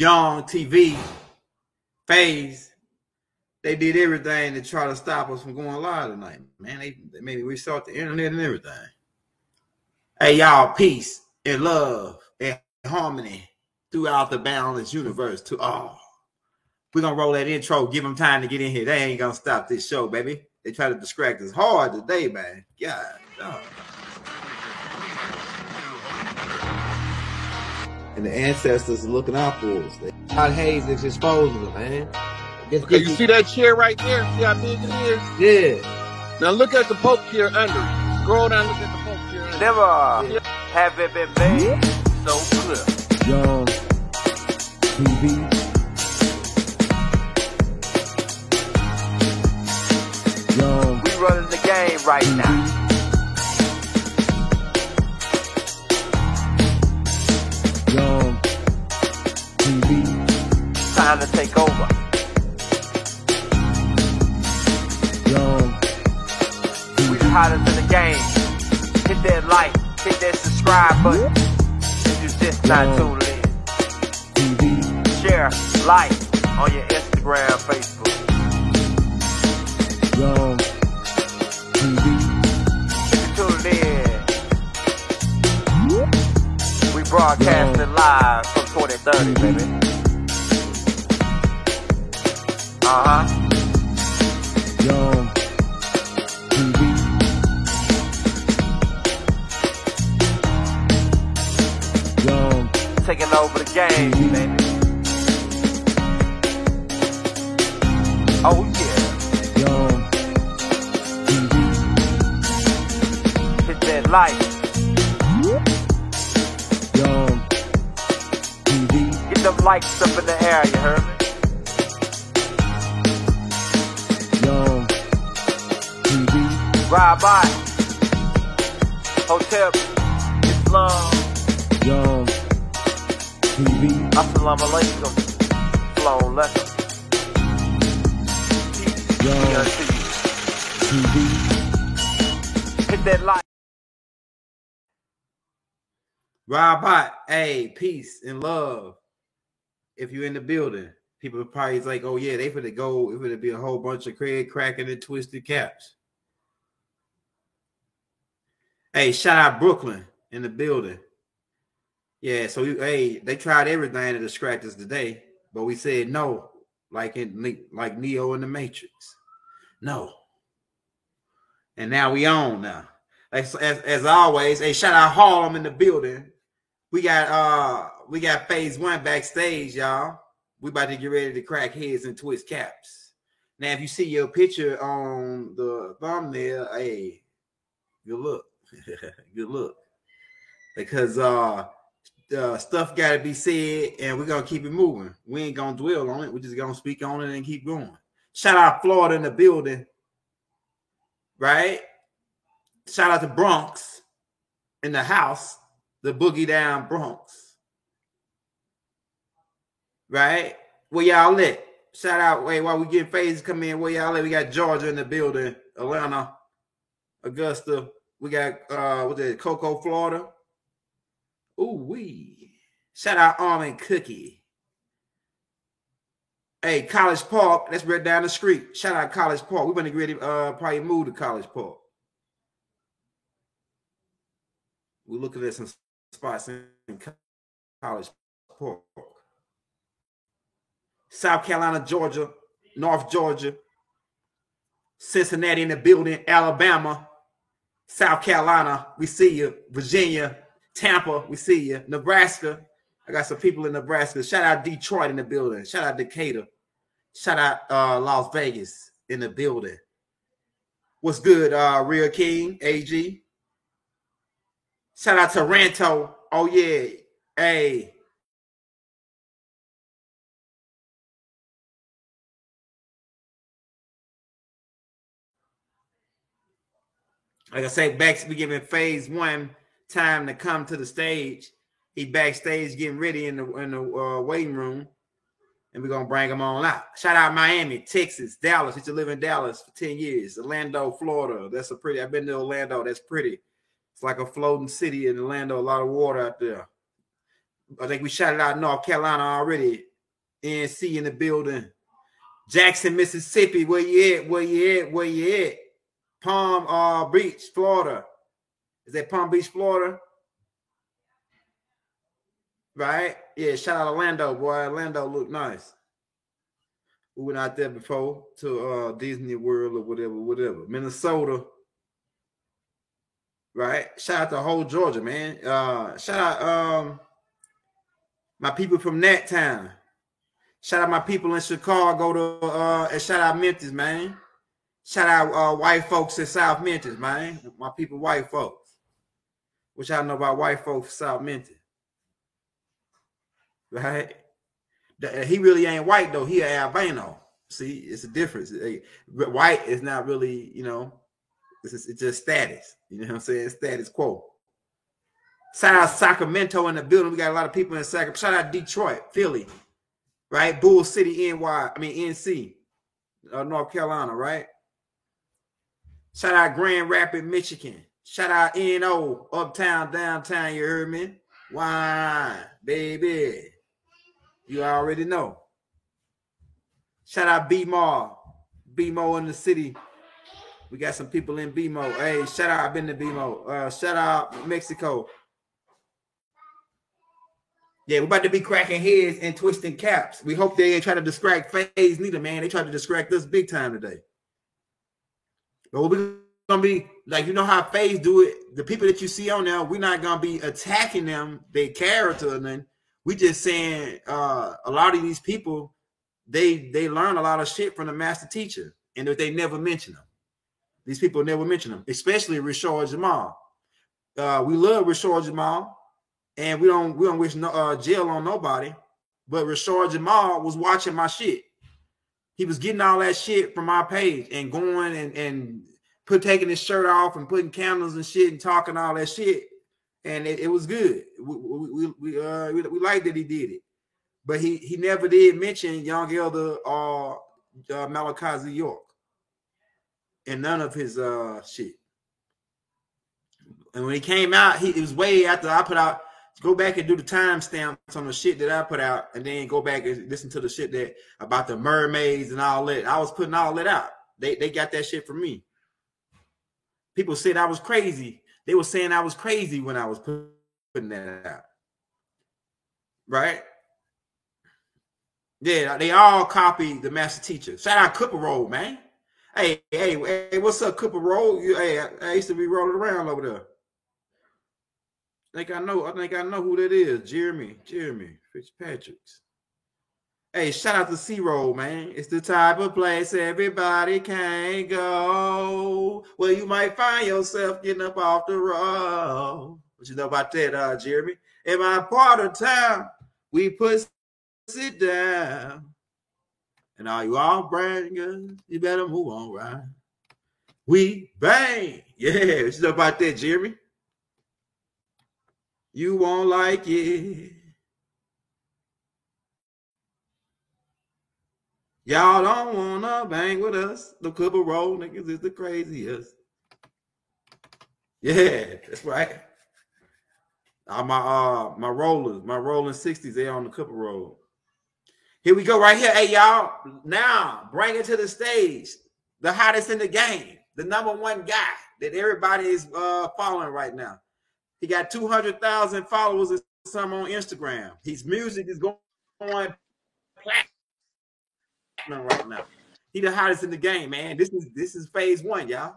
Young TV, FaZe, they did everything to try to stop us from going live tonight. Man, they made me restart the internet and everything. Hey, y'all, peace and love and harmony throughout the boundless universe to all. We're going to roll that intro, give them time to get in here. They ain't going to stop this show, baby. They try to distract us hard today, man. God. And the ancestors are looking out for us. Todd Hayes is exposing them, man. Okay, you see that chair right there? See how big it is? Yeah. Now look at the Pope chair under it. Scroll down, look at the Pope chair under it. Never have it been made so clear. Young TV. Young. We running the game right now. Young TV. Time to take over. Young We the hottest in the game. Hit that like, hit that subscribe button. If you just not tuned in. TV. Share, like on your Instagram, Facebook. Young TV. If you tuned in, we broadcasting live from 2030, baby. Young TV. Young Taking over the game, baby. Oh yeah. Young TV. Hit that like. Young TV. Get them likes up in the air, you heard me? Young TV. Ride by. Hotel Islam. Young TV. Assalamu alaikum. Flown lesson. Young TV. Hit that like. Robot, hey, peace and love. If you're in the building, people are probably like, oh yeah, they finna go, it's finna be a whole bunch of Craig cracking and twisted caps. Hey, shout out Brooklyn in the building. Yeah, so they tried everything to distract us today, but we said no, like Neo in the Matrix. No. And now we on now. As always, hey, shout out Harlem in the building. We got phase 1 backstage, y'all. We about to get ready to crack heads and twist caps. Now, if you see your picture on the thumbnail, hey, good look. Good look. Because stuff got to be said, and we're going to keep it moving. We ain't going to dwell on it. We're just going to speak on it and keep going. Shout out Florida in the building, right? Shout out to Bronx in the house, the boogie down Bronx, right? Where y'all at? Shout out, while we get phases come in, where y'all at? We got Georgia in the building, Atlanta, Augusta. We got, Cocoa, Florida. Ooh-wee. Shout out Almond Cookie. Hey, College Park, that's right down the street. Shout out College Park. We're going to ready, probably move to College Park. We're looking at some spots in College Park. South Carolina, Georgia, North Georgia, Cincinnati in the building, Alabama, South Carolina, we see you. Virginia, Tampa, we see you. Nebraska, I got some people in Nebraska. Shout out Detroit in the building. Shout out Decatur. Shout out Las Vegas in the building. What's good, Real King, AG? Shout out Toronto. Oh, yeah. Hey. Like I say, we giving phase 1 time to come to the stage. He backstage getting ready in the waiting room. And we're going to bring him on out. Shout out Miami, Texas, Dallas. Used to live in Dallas for 10 years. Orlando, Florida. I've been to Orlando. That's pretty. It's like a floating city in Orlando. A lot of water out there. I think we shouted out North Carolina already. NC in the building. Jackson, Mississippi. Where you at? Where you at? Where you at? Palm Beach, Florida. Is that Palm Beach, Florida? Right? Yeah, shout out Orlando, boy. Orlando look nice. We went out there before to Disney World or whatever. Minnesota. Right? Shout out to whole Georgia, man. Shout out my people from that town. Shout out my people in Chicago and shout out Memphis, man. Shout out white folks in South Memphis, man. My people, white folks. What y'all know about white folks in South Memphis? Right? He really ain't white though. He an albino. See, it's a difference. White is not really, you know, it's just status. You know what I'm saying? Status quo. Shout out Sacramento in the building. We got a lot of people in Sacramento. Shout out Detroit, Philly, right? Bull City, NC, North Carolina, right? Shout out Grand Rapids, Michigan. Shout out NO, uptown, downtown. You heard me? Why, baby? You already know. Shout out BMO in the city. We got some people in BMO. Hey, shout out, I've been to BMO. Shout out Mexico. Yeah, we're about to be cracking heads and twisting caps. We hope they ain't try to distract FaZe neither, man. They tried to distract us big time today. But we're gonna be like, you know how FaZe do it. The people that you see on there, we're not gonna be attacking them, their character, and then we just saying a lot of these people, they learn a lot of shit from the master teacher, and that they never mention them. These people never mention them, especially Rashard Jamal. We love Rashard Jamal, and we don't wish jail on nobody. But Rashard Jamal was watching my shit. He was getting all that shit from my page and going and taking his shirt off and putting candles and shit and talking all that shit, and it was good. We liked that he did it, but he never did mention Young Elder or Malachi Z. York and none of his shit. And when he came out, it was way after I put out. Go back and do the timestamps on the shit that I put out, and then go back and listen to the shit that about the mermaids and all that. I was putting all that out. They got that shit from me. People said I was crazy. They were saying I was crazy when I was putting that out. Right? Yeah, they all copied the master teacher. Shout out Cooper Roll, man. Hey, what's up, Cooper Roll? Hey, I used to be rolling around over there. I think I know who that is. Jeremy Fitzpatrick's. Hey, shout out to C-Roll, man. It's the type of place everybody can go where you might find yourself getting up off the road. What you know about that, Jeremy? In my part of town, we put sit down. And all you all bangers, you better move on, right? We bang. Yeah, what you know about that, Jeremy? You won't like it. Y'all don't wanna bang with us. The Cooper Roll niggas is the craziest. Yeah, that's right. My rollers, my rolling 60s, they on the Cooper Roll. Here we go right here. Hey, y'all. Now, bring it to the stage. The hottest in the game. The number one guy that everybody is following right now. He got 200,000 followers or something on Instagram. His music is going platinum right now. He the hottest in the game, man. This is phase one, y'all.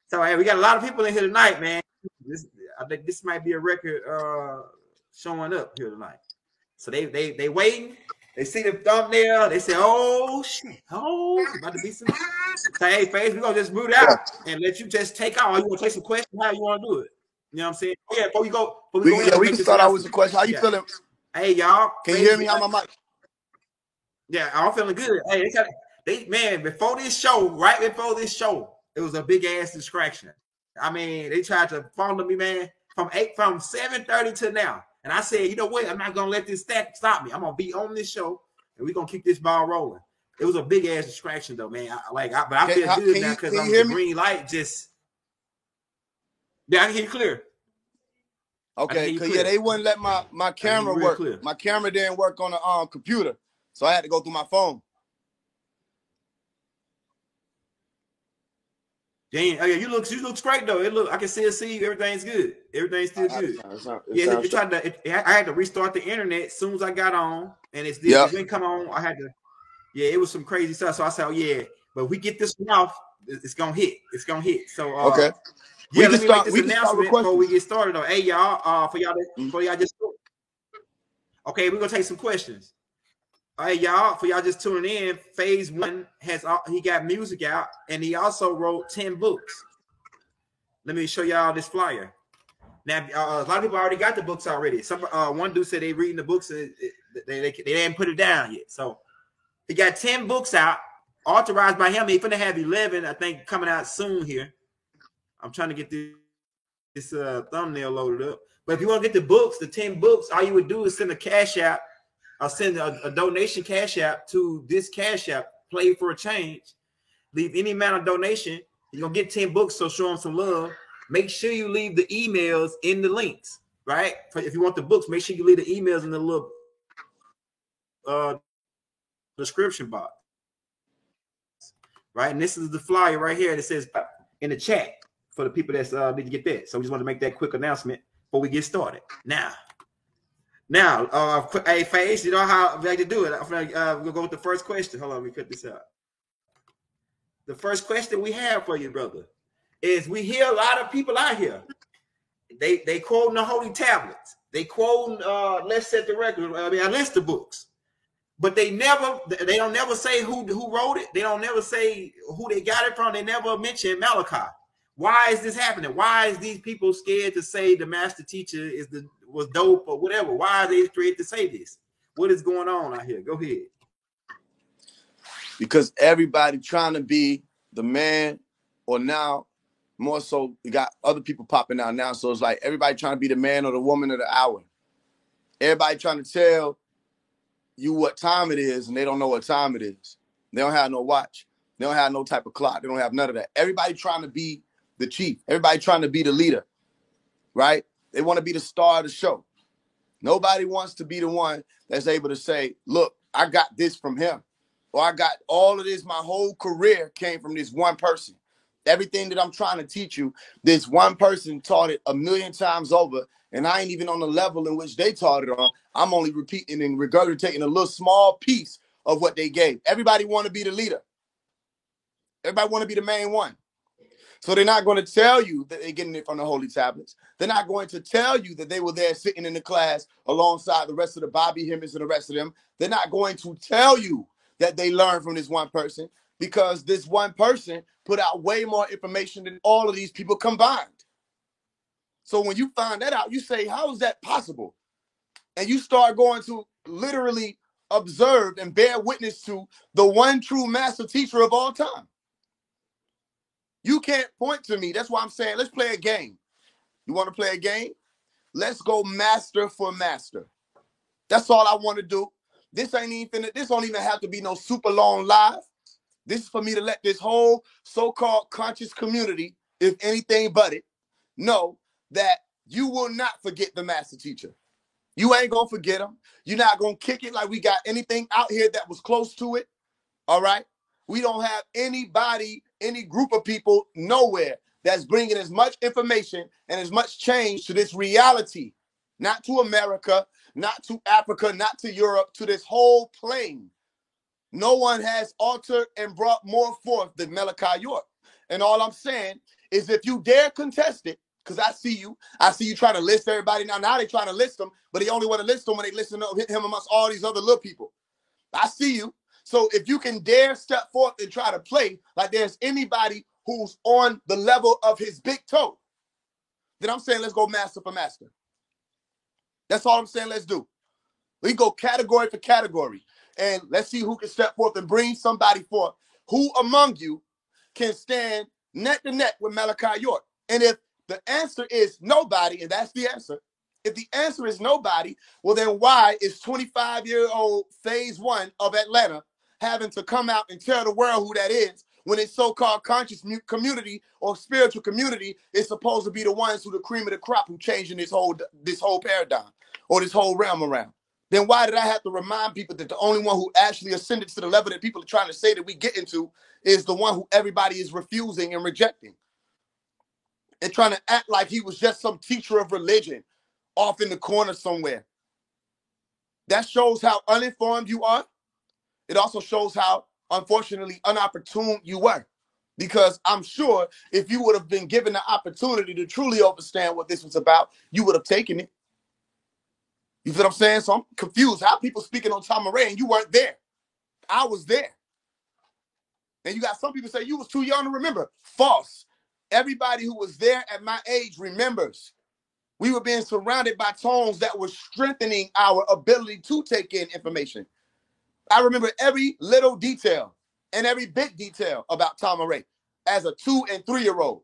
So hey, we got a lot of people in here tonight, man. I think this might be a record showing up here tonight. So they waiting. They see the thumbnail. They say, "Oh shit! Oh, it's about to be some." Say, "Hey, FaZe, we're gonna just move out and let you just take out. You want to take some questions? How you want to do it?" You know what I'm saying? Oh, yeah, before we go, we can start out with the question. How you feeling? Hey, y'all. Can you hear me on my mic? Yeah, I'm feeling good. Hey, man, before this show, right before this show, it was a big ass distraction. I mean, they tried to follow me, man, from 7:30 to now. And I said, you know what? I'm not gonna let this stop me. I'm gonna be on this show and we're gonna keep this ball rolling. It was a big ass distraction though, man. But I feel good now because I'm the green light just. Yeah, I can hear you clear. Okay, because they wouldn't let my camera work. My camera didn't work on the computer. So I had to go through my phone. Damn, oh yeah, you look great though. I can still see you. Everything's good. Everything's still good. I had to restart the internet as soon as I got on, and it didn't come on. I had to. Yeah, it was some crazy stuff. So I said, oh yeah, but we get this one off, it's gonna hit. It's gonna hit. So okay. Yeah, let me make this announcement before we get started though. Hey y'all, for y'all just okay, we're gonna take some questions. Hey y'all, for y'all just tuning in, Phase 1 he got music out, and he also wrote 10 books. Let me show y'all this flyer. Now, a lot of people already got the books already. Some one dude said they reading the books and they didn't put it down yet. So he got 10 books out, authorized by him. He's gonna have 11, I think, coming out soon here. I'm trying to get this thumbnail loaded up. But if you want to get the books, the 10 books, all you would do is send a cash app. I'll send a donation cash app to this cash app, Play for a Change. Leave any amount of donation. You're going to get 10 books, so show them some love. Make sure you leave the emails in the links, right? If you want the books, make sure you leave the emails in the little description box, right? And this is the flyer right here that says in the chat for the people that need to get that. So we just want to make that quick announcement before we get started. Now, hey, Face, you know how we like to do it. We'll go with the first question. Hold on, let me cut this out. The first question we have for you, brother, is we hear a lot of people out here. They quoting the holy tablets. They quoting Let's Set the Record. List the books, but they don't never say who wrote it. They don't never say who they got it from. They never mention Malachi. Why is this happening? Why is these people scared to say the master teacher was dope or whatever? Why are they afraid to say this? What is going on out here? Go ahead. Because everybody trying to be the man, or now more so, you got other people popping out now. So it's like everybody trying to be the man or the woman of the hour. Everybody trying to tell you what time it is, and they don't know what time it is. They don't have no watch. They don't have no type of clock. They don't have none of that. Everybody trying to be the chief. Everybody trying to be the leader, right? They want to be the star of the show. Nobody wants to be the one that's able to say, look, I got this from him. Or I got all of this. My whole career came from this one person. Everything that I'm trying to teach you, this one person taught it 1,000,000 times over. And I ain't even on the level in which they taught it on. I'm only repeating and regurgitating a little small piece of what they gave. Everybody want to be the leader. Everybody want to be the main one. So they're not going to tell you that they're getting it from the holy tablets. They're not going to tell you that they were there sitting in the class alongside the rest of the Bobby Hemmings and the rest of them. They're not going to tell you that they learned from this one person, because this one person put out way more information than all of these people combined. So when you find that out, you say, how is that possible? And you start going to literally observe and bear witness to the one true master teacher of all time. You can't point to me. That's why I'm saying, let's play a game. You want to play a game? Let's go master for master. That's all I want to do. This don't even have to be no super long live. This is for me to let this whole so-called conscious community, if anything but it, know that you will not forget the master teacher. You ain't going to forget him. You're not going to kick it like we got anything out here that was close to it. All right? We don't have anybody, any group of people nowhere that's bringing as much information and as much change to this reality, not to America, not to Africa, not to Europe, to this whole plane. No one has altered and brought more forth than Malachi York. And all I'm saying is, if you dare contest it, because I see you trying to list everybody now. Now they're trying to list them, but they only want to list them when they listen to him amongst all these other little people. I see you. So if you can dare step forth and try to play like there's anybody who's on the level of his big toe, then I'm saying let's go master for master. That's all I'm saying let's do. We go category for category, and let's see who can step forth and bring somebody forth. Who among you can stand neck to neck with Malachi York? And if the answer is nobody, and that's the answer, if the answer is nobody, well then why is 25-year-old Phase 1 of Atlanta having to come out and tell the world who that is, when its so-called conscious community or spiritual community is supposed to be the ones who the cream of the crop who changing this whole paradigm or this whole realm around? then why did I have to remind people that the only one who actually ascended to the level that people are trying to say that we get into is the one who everybody is refusing and rejecting and trying to act like he was just some teacher of religion off in the corner somewhere? That shows how uninformed you are. It also shows how, unfortunately, unopportune you were. Because I'm sure if you would have been given the opportunity to truly understand what this was about, you would have taken it. You feel what I'm saying? So I'm confused. How people speaking on Tama Ray and you weren't there? I was there. And you got some people say you was too young to remember. False. Everybody who was there at my age remembers. We were being surrounded by tones that were strengthening our ability to take in information. I remember every little detail and every big detail about Tama Ray as a 2- and 3-year-old.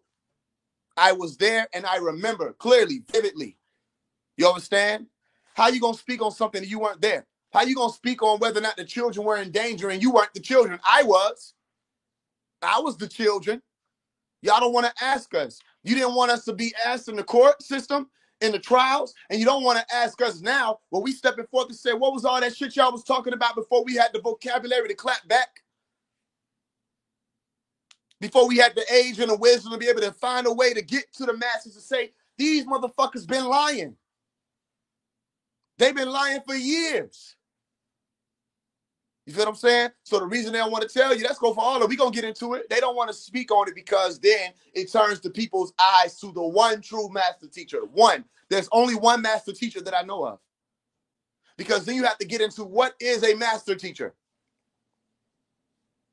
I was there and I remember clearly, vividly. You understand? How you going to speak on something that you weren't there? How you going to speak on whether or not the children were in danger and you weren't the children? I was the children. Y'all don't want to ask us. You didn't want us to be asked in the court system, in the trials, and you don't want to ask us now when we stepping forth and say, what was all that shit y'all was talking about before we had the vocabulary to clap back? Before we had the age and the wisdom to be able to find a way to get to the masses and say, these motherfuckers been lying. They've been lying for years. You feel what I'm saying? So the reason they don't want to tell you, let's go for all of it. We're going to get into it. They don't want to speak on it because then it turns the people's eyes to the one true master teacher. One. There's only one master teacher that I know of. Because then you have to get into what is a master teacher.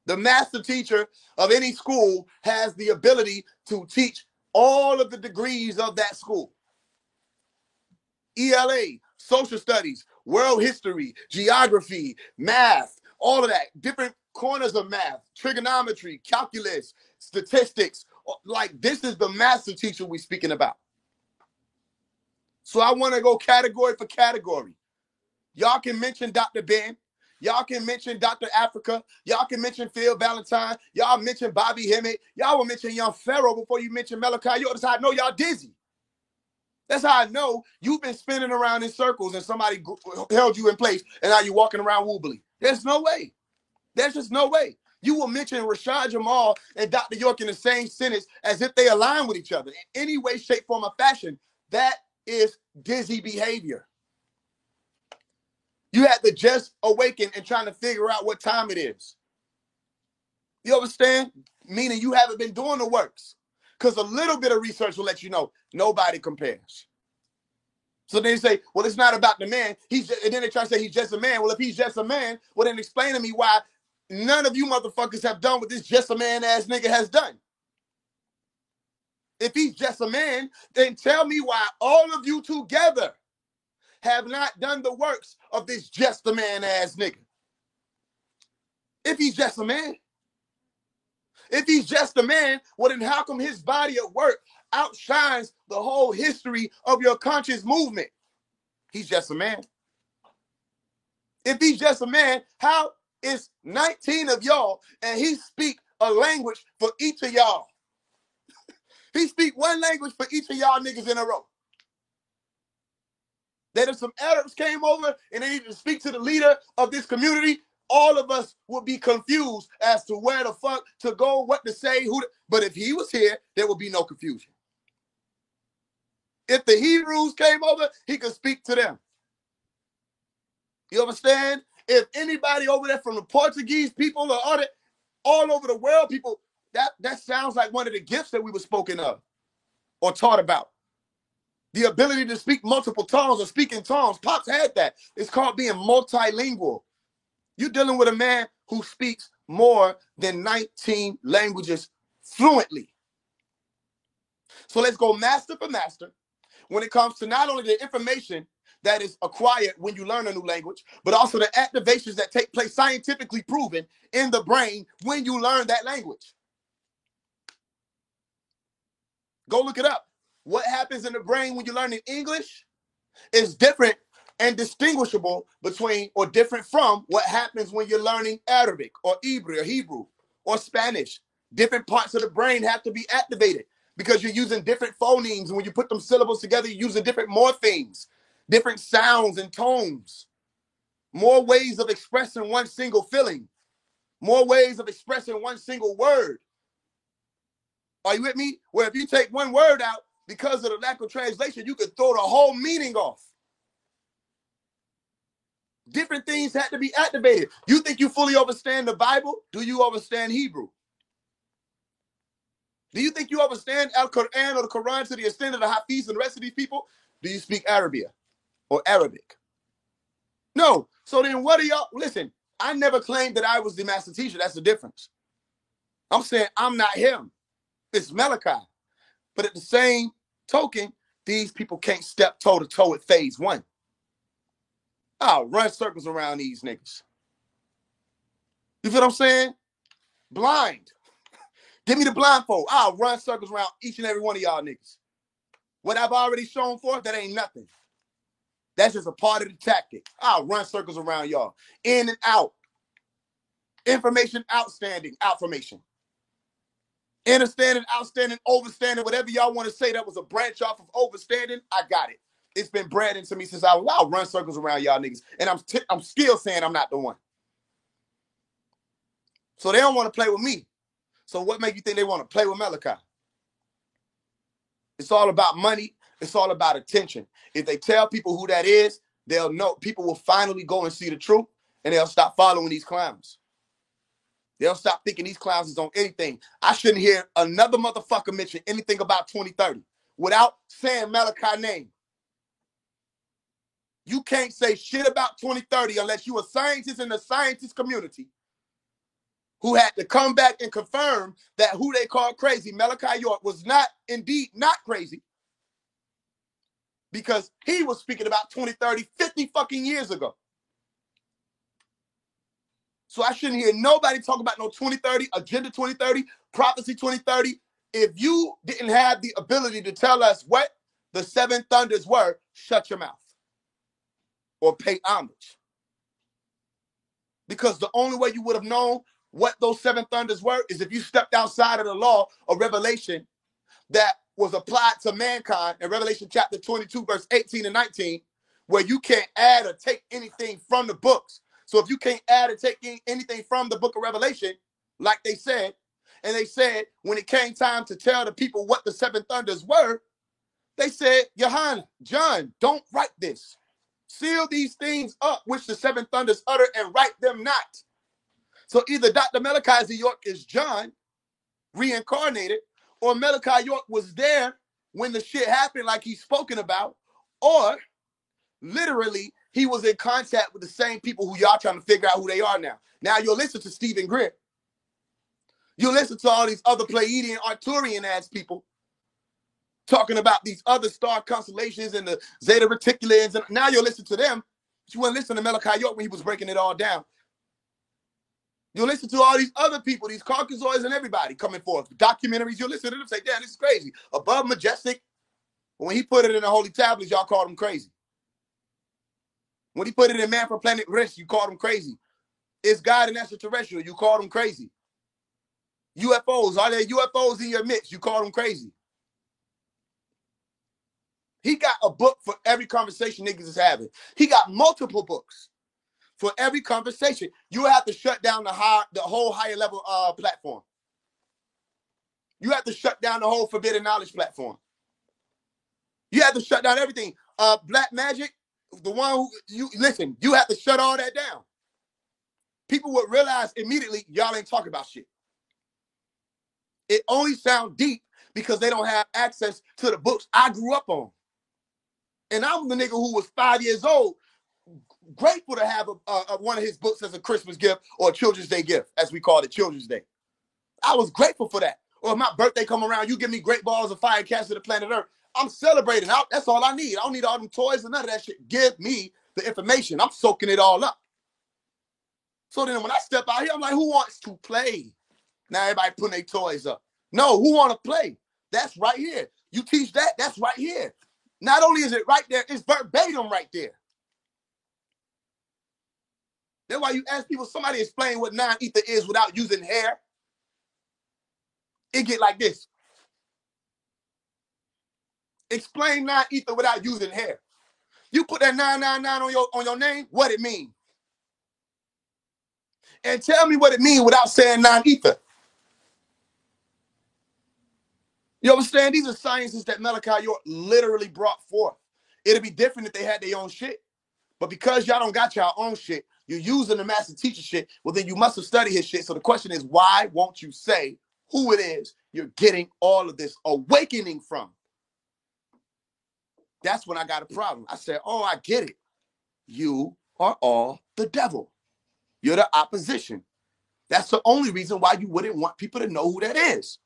The master teacher of any school has the ability to teach all of the degrees of that school. ELA, social studies, world history, geography, math, all of that, different corners of math, trigonometry, calculus, statistics. Like, this is the master teacher we're speaking about. So I want to go category for category. Y'all can mention Dr. Ben. Y'all can mention Dr. Africa. Y'all can mention Phil Valentine. Y'all mention Bobby Hemmett. Y'all will mention Young Pharaoh before you mention Malachi. Yo, that's how I know y'all dizzy. That's how I know you've been spinning around in circles and somebody held you in place and now you're walking around wobbly. There's no way. There's just no way. You will mention Rashad Jamal and Dr. York in the same sentence as if they align with each other in any way, shape, form, or fashion. That is dizzy behavior. You had to just awaken and trying to figure out what time it is. You understand? Meaning you haven't been doing the works. Because a little bit of research will let you know nobody compares. So then you say, well, it's not about the man. And then they try to say he's just a man. Well, if he's just a man, well, then explain to me why none of you motherfuckers have done what this just a man ass nigga has done. If he's just a man, then tell me why all of you together have not done the works of this just a man ass nigga. If he's just a man. If he's just a man, well, then how come his body of work outshines the whole history of your conscious movement? He's just a man. If he's just a man, how is 19 of y'all and he speak a language for each of y'all? He speak one language for each of y'all niggas in a row. That if some Arabs came over and they needed to speak to the leader of this community, all of us would be confused as to where the fuck to go, what to say, but if he was here, there would be no confusion. If the Hebrews came over, he could speak to them. You understand? If anybody over there from the Portuguese people or all over the world, people, that sounds like one of the gifts that we were spoken of or taught about. The ability to speak multiple tongues or speak in tongues. Pops had that. It's called being multilingual. You're dealing with a man who speaks more than 19 languages fluently. So let's go master for master when it comes to not only the information that is acquired when you learn a new language, but also the activations that take place, scientifically proven, in the brain when you learn that language. Go look it up. What happens in the brain when you learn in English is different and distinguishable between or different from what happens when you're learning Arabic or Hebrew or Spanish. Different parts of the brain have to be activated because you're using different phonemes. And when you put them syllables together, you're using different morphemes, different sounds and tones. more ways of expressing one single feeling, more ways of expressing one single word. Are you with me? Where if you take one word out because of the lack of translation, you could throw the whole meaning off. Different things had to be activated. You think you fully understand the Bible? Do you understand Hebrew? Do you think you understand Al-Quran or the Quran to the extent of the Hafiz and the rest of these people? Do you speak Arabia or Arabic? No. So then what are y'all? Listen, I never claimed that I was the master teacher. That's the difference. I'm saying I'm not him. It's Malachi. But at the same token, these people can't step toe-to-toe with phase one. I'll run circles around these niggas. You feel what I'm saying? Blind. Give me the blindfold. I'll run circles around each and every one of y'all niggas. What I've already shown for, that ain't nothing. That's just a part of the tactic. I'll run circles around y'all. In and out. Information outstanding. Outformation. Understanding, outstanding, overstanding, whatever y'all want to say that was a branch off of overstanding, I got it. It's been bred into me since I'll run circles around y'all niggas. And I'm still saying I'm not the one. So they don't want to play with me. So what make you think they want to play with Malachi? It's all about money. It's all about attention. If they tell people who that is, they'll know. People will finally go and see the truth, and they'll stop following these clowns. They'll stop thinking these clowns is on anything. I shouldn't hear another motherfucker mention anything about 2030 without saying Malachi's name. You can't say shit about 2030 unless you're a scientist in the scientist community who had to come back and confirm that who they call crazy, Malachi York, was indeed not crazy, because he was speaking about 2030 50 fucking years ago. So I shouldn't hear nobody talk about no 2030, Agenda 2030, Prophecy 2030. If you didn't have the ability to tell us what the seven thunders were, shut your mouth or pay homage. Because the only way you would have known what those seven thunders were is if you stepped outside of the law of revelation that was applied to mankind in Revelation chapter 22, verse 18 and 19, where you can't add or take anything from the books. So if you can't add or take anything from the book of Revelation, like they said, and they said when it came time to tell the people what the seven thunders were, they said, Yohanan, John, don't write this. Seal these things up, which the seven thunders utter, and write them not. So either Dr. Malachi York is John, reincarnated, or Malachi York was there when the shit happened like he's spoken about, or literally he was in contact with the same people who y'all trying to figure out who they are now. Now you'll listen to Stephen Greer. You'll listen to all these other Pleiadian, Arcturian ass people talking about these other star constellations and the Zeta Reticulans, and now you'll listen to them. But you wouldn't listen to Malachi York when he was breaking it all down. You'll listen to all these other people, these Caucasoids and everybody coming forth. Documentaries, you'll listen to them say, damn, this is crazy. Above Majestic, when he put it in the Holy Tablets, y'all called him crazy. When he put it in Man from Planet Risk, you called him crazy. It's God and extraterrestrial, you called him crazy. UFOs, are there UFOs in your midst? You called him crazy. He got a book for every conversation niggas is having. He got multiple books for every conversation. You have to shut down the whole higher level platform. You have to shut down the whole forbidden knowledge platform. You have to shut down everything. Black Magic, the one who you have to shut all that down. People would realize immediately y'all ain't talking about shit. It only sounds deep because they don't have access to the books I grew up on. And I'm the nigga who was 5 years old, grateful to have one of his books as a Christmas gift or a Children's Day gift, as we call it, Children's Day. I was grateful for that. Or if my birthday come around, you give me Great Balls of Fire and Cast to the Planet Earth. I'm celebrating. That's all I need. I don't need all them toys and none of that shit. Give me the information. I'm soaking it all up. So then when I step out here, I'm like, who wants to play? Now everybody putting their toys up. No, who want to play? That's right here. You teach that, that's right here. Not only is it right there, it's verbatim right there. That's why you ask people, somebody explain what non-ether is without using hair. It get like this. Explain non-ether without using hair. You put that 999 on your name, what it mean? and tell me what it means without saying non-ether. You understand? These are sciences that Malachi York literally brought forth. It'd be different if they had their own shit. But because y'all don't got y'all own shit, you're using the master teacher shit, well, then you must have studied his shit. So the question is, why won't you say who it is you're getting all of this awakening from? That's when I got a problem. I said, oh, I get it. You are all the devil. You're the opposition. That's the only reason why you wouldn't want people to know who that is.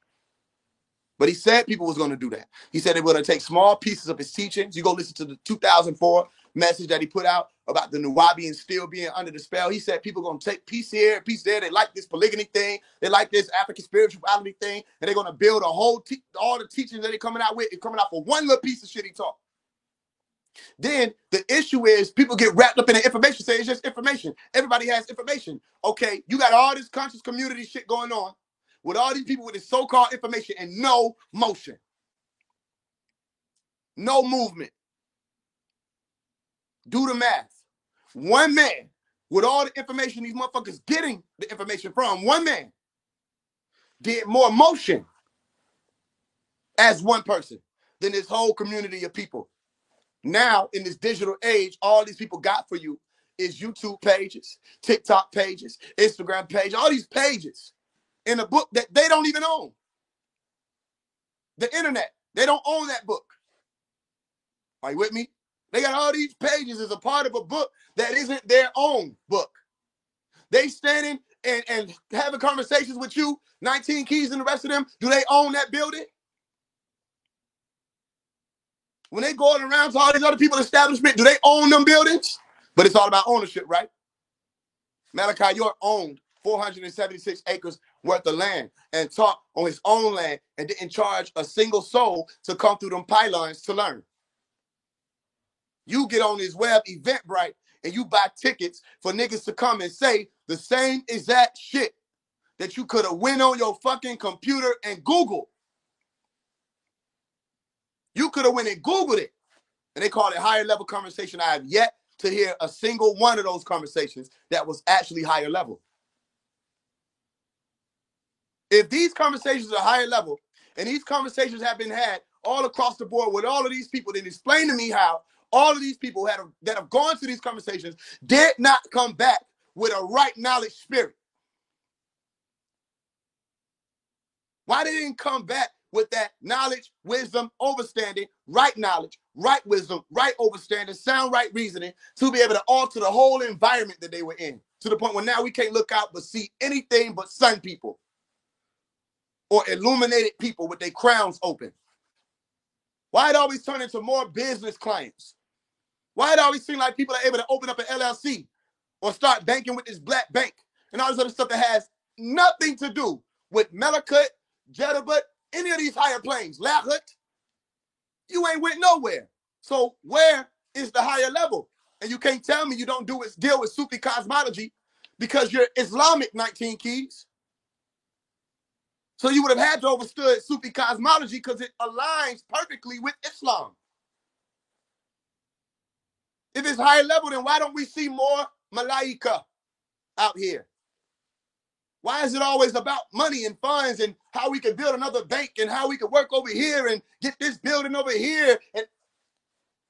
But he said people was going to do that. He said they were going to take small pieces of his teachings. You go listen to the 2004 message that he put out about the Nuwabians still being under the spell. He said people are going to take piece here, piece there. They like this polygamy thing. They like this African spirituality thing. And they're going to build a whole, all the teachings that they're coming out with, it's coming out for one little piece of shit he taught. Then the issue is people get wrapped up in the information, say it's just information. Everybody has information. Okay, you got all this conscious community shit going on with all these people with this so-called information and no motion. No movement. Do the math. One man with all the information these motherfuckers getting the information from, one man did more motion as one person than this whole community of people. Now, in this digital age, all these people got for you is YouTube pages, TikTok pages, Instagram pages, all these pages in a book that they don't even own. The internet, they don't own that book. Are you with me? They got all these pages as a part of a book that isn't their own book. They standing and having conversations with you, 19 Keys and the rest of them, do they own that building? When they going around to all these other people's establishment, do they own them buildings? But it's all about ownership, right? Malachi York owned 476 acres worth of land and taught on his own land and didn't charge a single soul to come through them pylons to learn. You get on this web Eventbrite and you buy tickets for niggas to come and say the same exact shit that you could have went on your fucking computer and Googled. You could have went and Googled it. And they call it higher level conversation. I have yet to hear a single one of those conversations that was actually higher level. If these conversations are higher level, and these conversations have been had all across the board with all of these people, then explain to me how all of these people that have gone to these conversations did not come back with a right knowledge spirit. Why they didn't come back with that knowledge, wisdom, overstanding, right knowledge, right wisdom, right overstanding, sound right reasoning to be able to alter the whole environment that they were in, to the point where now we can't look out but see anything but sun people or illuminated people with their crowns open? Why it always turn into more business clients? Why it always seem like people are able to open up an LLC or start banking with this black bank and all this other stuff that has nothing to do with Melakut, Jedabut, any of these higher planes, Lahut? You ain't went nowhere. So where is the higher level? And you can't tell me you don't deal with Sufi cosmology because you're Islamic, 19 Keys. So you would have had to understood Sufi cosmology because it aligns perfectly with Islam. If it's higher level, then why don't we see more malaika out here? Why is it always about money and funds and how we can build another bank and how we can work over here and get this building over here? And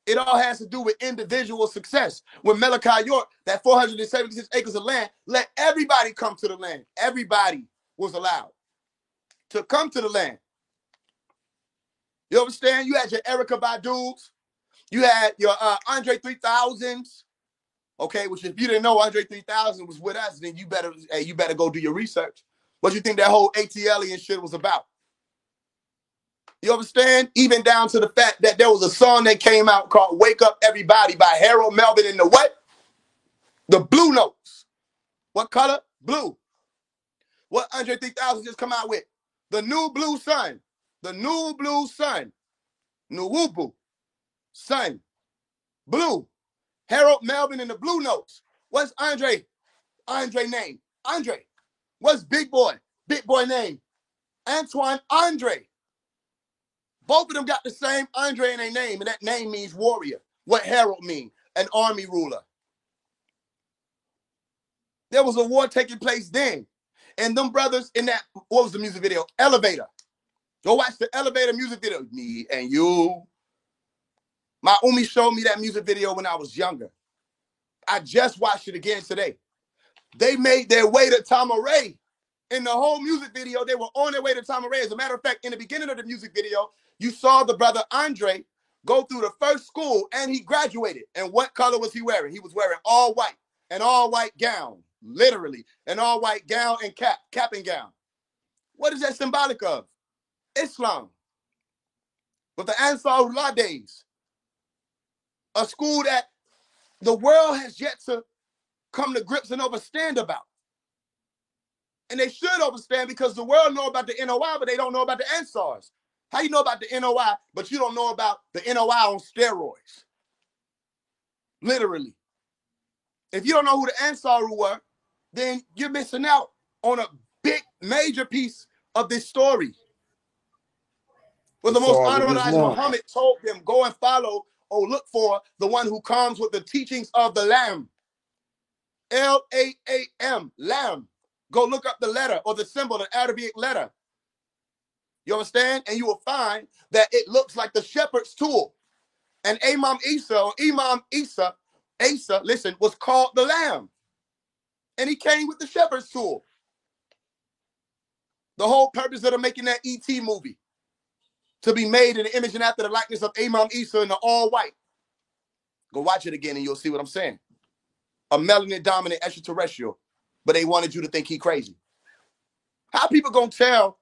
it all has to do with individual success. When Malachi York, that 476 acres of land, let everybody come to the land. Everybody was allowed to come to the land. You understand? You had your Erykah Badu's. You had your Andre 3000s. Okay, which if you didn't know Andre 3000 was with us, then you better go do your research. What you think that whole ATL and shit was about? You understand? Even down to the fact that there was a song that came out called Wake Up Everybody by Harold Melvin and the what? The Blue Notes. What color? Blue. What Andre 3000 just come out with? The New Blue Sun. The New Blue Sun. Nuwubu. Sun. Blue. Harold Melvin and the Blue Notes. What's Andre name? Andre. What's Big Boy? Big Boy name? Antoine Andre. Both of them got the same Andre in their name, and that name means warrior. What Harold mean? An army ruler. There was a war taking place then. And them brothers in that, what was the music video? Elevator. Go watch the Elevator music video. Me and you. My Umi showed me that music video when I was younger. I just watched it again today. They made their way to Tamaray. In the whole music video, they were on their way to Tamaray. As a matter of fact, in the beginning of the music video, you saw the brother Andre go through the first school and he graduated. And what color was he wearing? He was wearing all white, an all white gown, literally, an all white gown and cap and gown. What is that symbolic of? Islam. With the Ansarullah days, a school that the world has yet to come to grips and understand about. And they should understand because the world know about the NOI, but they don't know about the Ansars. How you know about the NOI, but you don't know about the NOI on steroids? Literally. If you don't know who the Ansaru were, then you're missing out on a big, major piece of this story. Well, the most honorable Muhammad told them, go and follow or look for the one who comes with the teachings of the Lamb. L-A-A-M, Lamb. Go look up the letter or the symbol, the Arabic letter. You understand? And you will find that it looks like the shepherd's tool. And Imam Isa, listen, was called the Lamb. And he came with the shepherd's tool. The whole purpose of them making that E.T. movie, to be made in the image and after the likeness of Imam Isa in the all white. Go watch it again and you'll see what I'm saying. A melanin dominant extraterrestrial, but they wanted you to think he crazy. How people gonna tell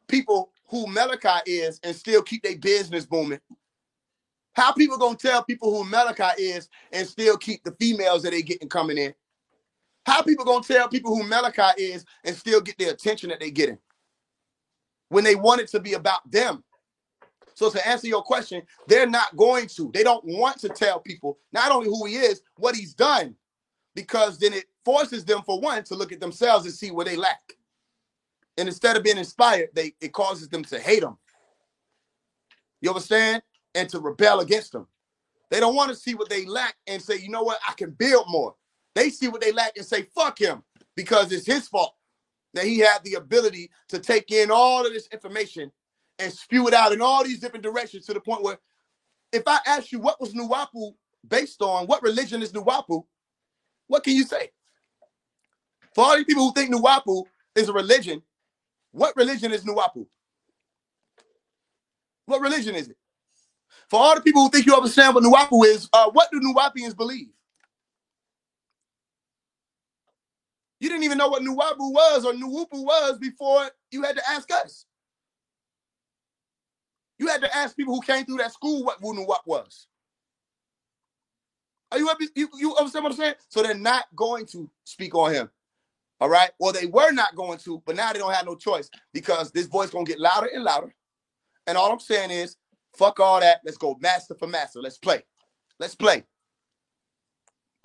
people who Malachi is and still keep their business booming? How people gonna tell people who Malachi is and still keep the females that they getting coming in? How people gonna tell people who Malachi is and still get the attention that they getting when they want it to be about them? So to answer your question, they're not going to. They don't want to tell people not only who he is, what he's done, because then it forces them, for one, to look at themselves and see where they lack. And instead of being inspired, it causes them to hate him. You understand? And to rebel against him. They don't want to see what they lack and say, you know what, I can build more. They see what they lack and say, fuck him, because it's his fault that he had the ability to take in all of this information and spew it out in all these different directions, to the point where if I ask you what was Nuwapu based on, what religion is Nuwapu, what can you say? For all these people who think Nuwapu is a religion, what religion is Nuwapu? What religion is it? For all the people who think you understand what Nuwapu is, what do Nuwapians believe? You didn't even know what Nuwapu was or Nuwupu was before you had to ask us. You had to ask people who came through that school what Nuwap was. Are you understand what I'm saying? So they're not going to speak on him. All right? Well, they were not going to, but now they don't have no choice, because this voice going to get louder and louder. And all I'm saying is, fuck all that. Let's go master for master. Let's play. Let's play.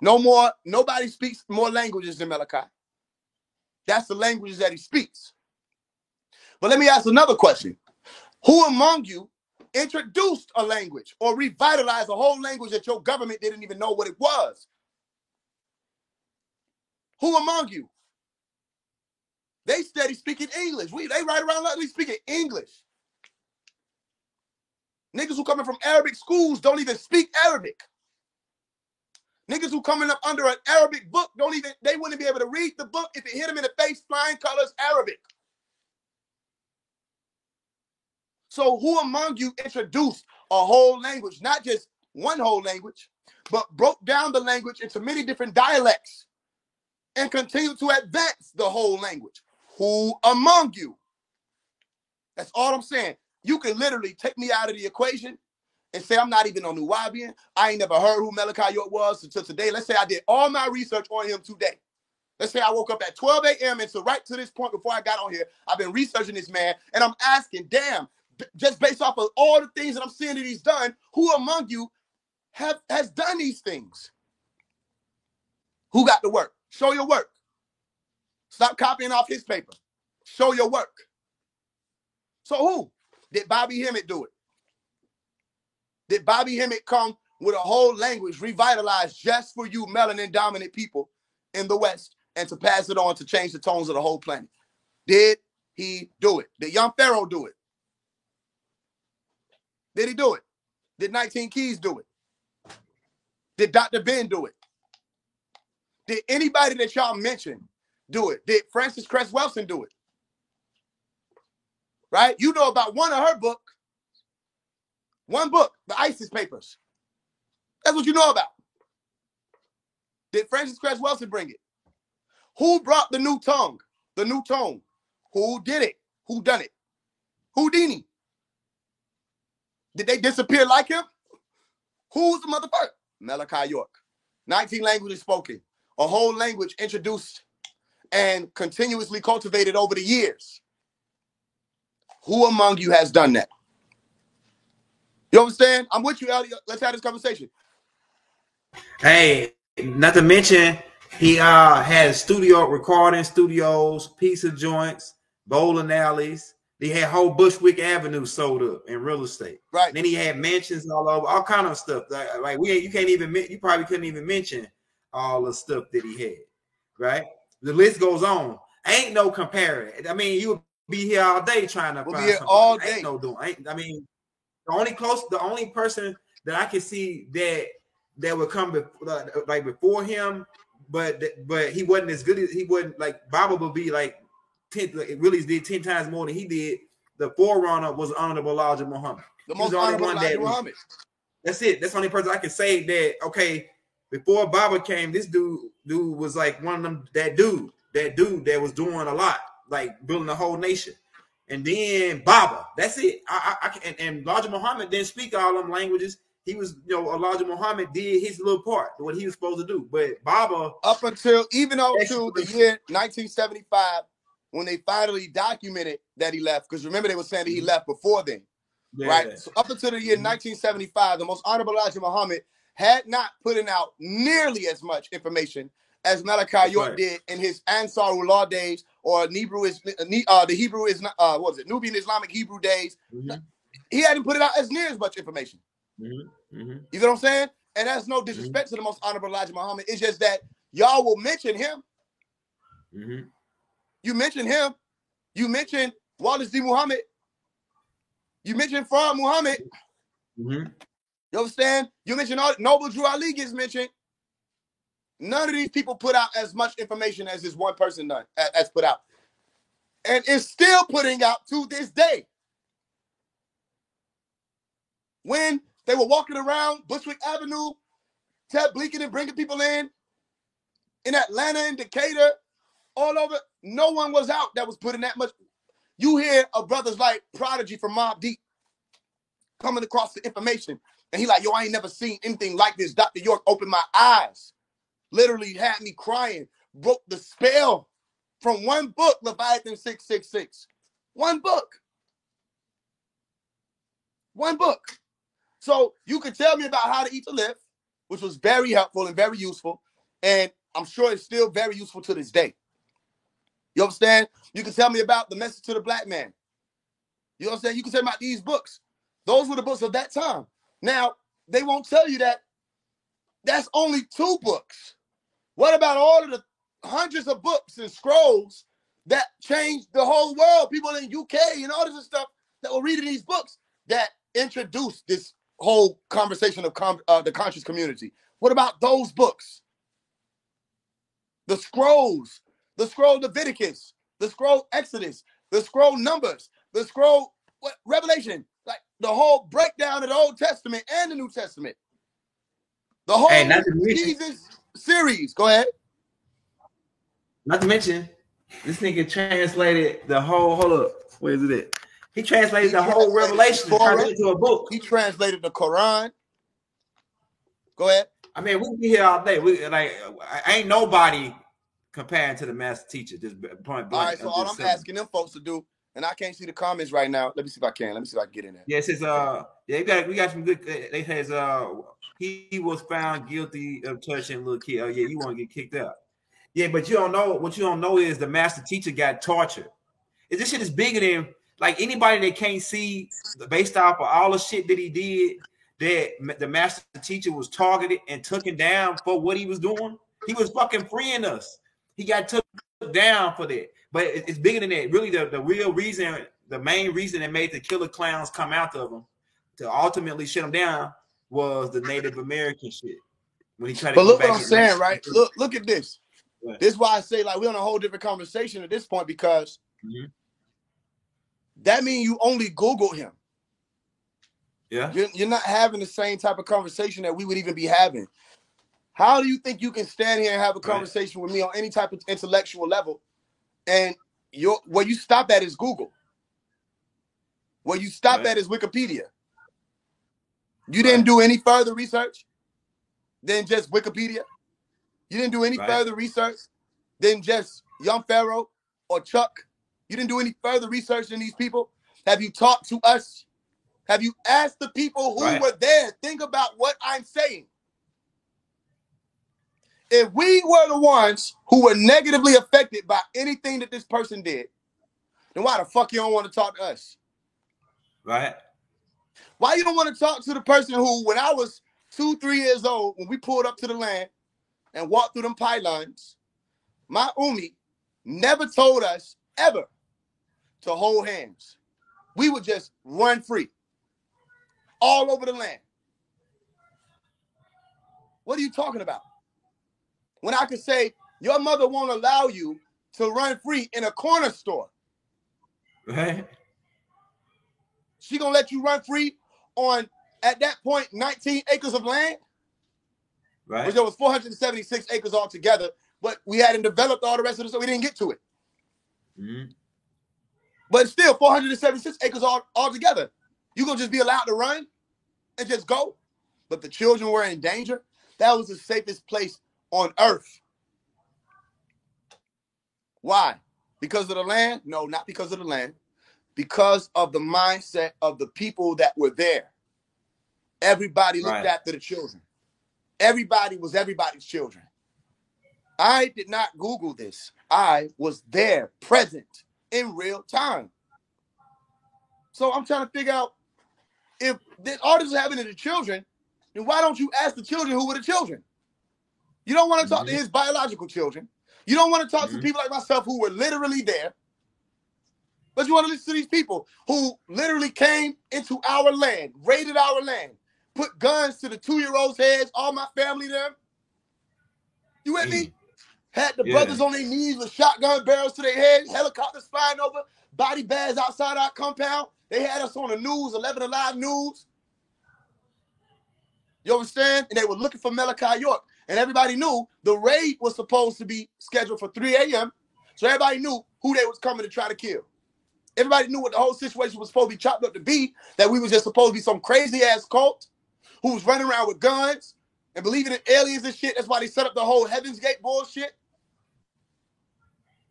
No more. Nobody speaks more languages than Malachi. That's the languages that he speaks. But let me ask another question. Who among you introduced a language or revitalized a whole language that your government didn't even know what it was? Who among you? They steady speaking English. They ride around like we speaking English. Niggas who coming from Arabic schools don't even speak Arabic. Niggas who coming up under an Arabic book they wouldn't be able to read the book if it hit them in the face, flying colors Arabic. So who among you introduced a whole language, not just one whole language, but broke down the language into many different dialects and continued to advance the whole language? Who among you? That's all I'm saying. You can literally take me out of the equation and say I'm not even on Nuwabian. I ain't never heard who Malachi York was until today. Let's say I did all my research on him today. Let's say I woke up at 12 a.m. and so right to this point before I got on here, I've been researching this man, and I'm asking, damn, just based off of all the things that I'm seeing that he's done, who among you has done these things? Who got the work? Show your work. Stop copying off his paper. Show your work. So who? Did Bobby Hemmett do it? Did Bobby Hemmett come with a whole language revitalized just for you melanin dominant people in the West and to pass it on to change the tones of the whole planet. Did he do it? Did Young Pharaoh do it? Did he do it? Did 19 Keys do it? Did Dr. Ben do it? Did anybody that y'all mentioned do it? Did Frances Cress Welsing do it? Right? You know about one of her books. One book, the ISIS Papers. That's what you know about. Did Frances Cress Welsing bring it? Who brought the new tongue? The new tone? Who did it? Who done it? Houdini. Did they disappear like him? Who's the motherfucker? Malachi York. 19 languages spoken. A whole language introduced and continuously cultivated over the years. Who among you has done that? You understand? I'm with you, Elliot. Let's have this conversation. Hey, not to mention, he had recording studios, pizza joints, bowling alleys. He had whole Bushwick Avenue sold up in real estate. Right. Then he had mansions all over, all kind of stuff. Like you probably couldn't even mention all the stuff that he had. Right. The list goes on. Ain't no comparing. I mean, you would be here all day trying to find something. All day. Ain't no doing. I mean, the only person that I can see that would come before him, but he wasn't as good as he wasn't like Baba would be like 10, it really did 10 times more than he did. The forerunner was Honorable Elijah Muhammad. The most honorable Elijah Muhammad. That's it. That's the only person I can say that. Okay, before Baba came, this dude was like one of them. That dude that was doing a lot, like building a whole nation. And then Baba, that's it. And Elijah Muhammad didn't speak all them languages. He was, Elijah Muhammad did his little part, what he was supposed to do. But Baba, up until even up to the year 1975, when they finally documented that he left, because remember they were saying that he left before then, right? So up until the year 1975, the most honorable Elijah Muhammad had not put out nearly as much information as Malachi York did in his Ansarullah days, or Nubian Islamic Hebrew days. He hadn't put it out as near as much information. You know what I'm saying? And that's no disrespect to the most honorable Elijah Muhammad. It's just that y'all will mention him. You mentioned him. You mentioned Wallace D. Muhammad. You mentioned Farad Muhammad. You understand? You mentioned Noble Drew Ali gets mentioned. None of these people put out as much information as this one person done, as put out. And it's still putting out to this day. When they were walking around Bushwick Avenue, bleaking and bringing people in Atlanta and Decatur, all over, no one was out that was putting that much. You hear of brothers like Prodigy from Mobb Deep coming across the information, and he like, yo, I ain't never seen anything like this. Dr. York opened my eyes, literally had me crying, broke the spell from one book, Leviathan 666. One book. One book. So you can tell me about how to eat to live, which was very helpful and very useful, and I'm sure it's still very useful to this day. You understand? You can tell me about The Message to the Black Man. You understand? You can tell me about these books. Those were the books of that time. Now, they won't tell you that that's only 2 books. What about all of the hundreds of books and scrolls that changed the whole world? People in UK and all this stuff that were reading these books that introduced this whole conversation of the conscious community. What about those books? The scrolls. The scroll Leviticus, the scroll Exodus, the scroll Numbers, the scroll Revelation, like the whole breakdown of the Old Testament and the New Testament. The whole Jesus series. Go ahead. Not to mention, this nigga translated the whole, hold up, where is it at? He translated the whole Revelation into a book. He translated the Quran. Go ahead. I mean, we can be here all day. Ain't nobody comparing to the master teacher, just point blank. All right, so all I'm asking them folks to do, and I can't see the comments right now. Let me see if I can. Let me see if I can get in there. Yeah, it says, we got some good. It has, he was found guilty of touching little kid. Oh yeah, you want to get kicked out? Yeah, but you don't know. What you don't know is the master teacher got tortured. This shit is bigger than like anybody that can't see based off of all the shit that he did. That the master teacher was targeted and taken down for what he was doing. He was fucking freeing us. He got took down for that. But it's bigger than that. Really, the real reason, the main reason that made the killer clowns come out of him to ultimately shut him down was the Native American shit. When he tried to But come look back what I'm saying, right? Look at this. Right. This is why I say like we're on a whole different conversation at this point, because that means you only Googled him. Yeah. You're not having the same type of conversation that we would even be having. How do you think you can stand here and have a conversation with me on any type of intellectual level, and where you stop at is Google? Where you stop at is Wikipedia. You didn't do any further research than just Wikipedia. You didn't do any further research than just Young Pharaoh or Chuck. You didn't do any further research than these people. Have you talked to us? Have you asked the people who were there? Think about what I'm saying. If we were the ones who were negatively affected by anything that this person did, then why the fuck you don't want to talk to us? Right. Why you don't want to talk to the person who, when I was 2-3 years old, when we pulled up to the land and walked through them pylons, my Umi never told us ever to hold hands. We would just run free all over the land. What are you talking about? When I could say, your mother won't allow you to run free in a corner store. Right. She gonna let you run free on, at that point, 19 acres of land. Right. Which there was 476 acres altogether, but we hadn't developed all the rest of it, so we didn't get to it. But still, 476 acres altogether. You gonna just be allowed to run and just go? But the children were in danger. That was the safest place on earth. Why? Because of the land? No, not because of the land. Because of the mindset of the people that were there. Everybody looked after the children. Everybody was everybody's children. I did not Google this. I was there, present, in real time. So I'm trying to figure out, if all this is happening to the children, then why don't you ask the children who were the children? You don't want to talk to his biological children. You don't want to talk to people like myself who were literally there. But you want to listen to these people who literally came into our land, raided our land, put guns to the 2-year-olds' heads, all my family there. You with me? Had the brothers on their knees with shotgun barrels to their heads, helicopters flying over, body bags outside our compound. They had us on the news, 11 Alive News. You understand? And they were looking for Malachi York. And everybody knew the raid was supposed to be scheduled for 3 a.m. So everybody knew who they was coming to try to kill. Everybody knew what the whole situation was supposed to be chopped up to be, that we was just supposed to be some crazy-ass cult who was running around with guns and believing in aliens and shit. That's why they set up the whole Heaven's Gate bullshit.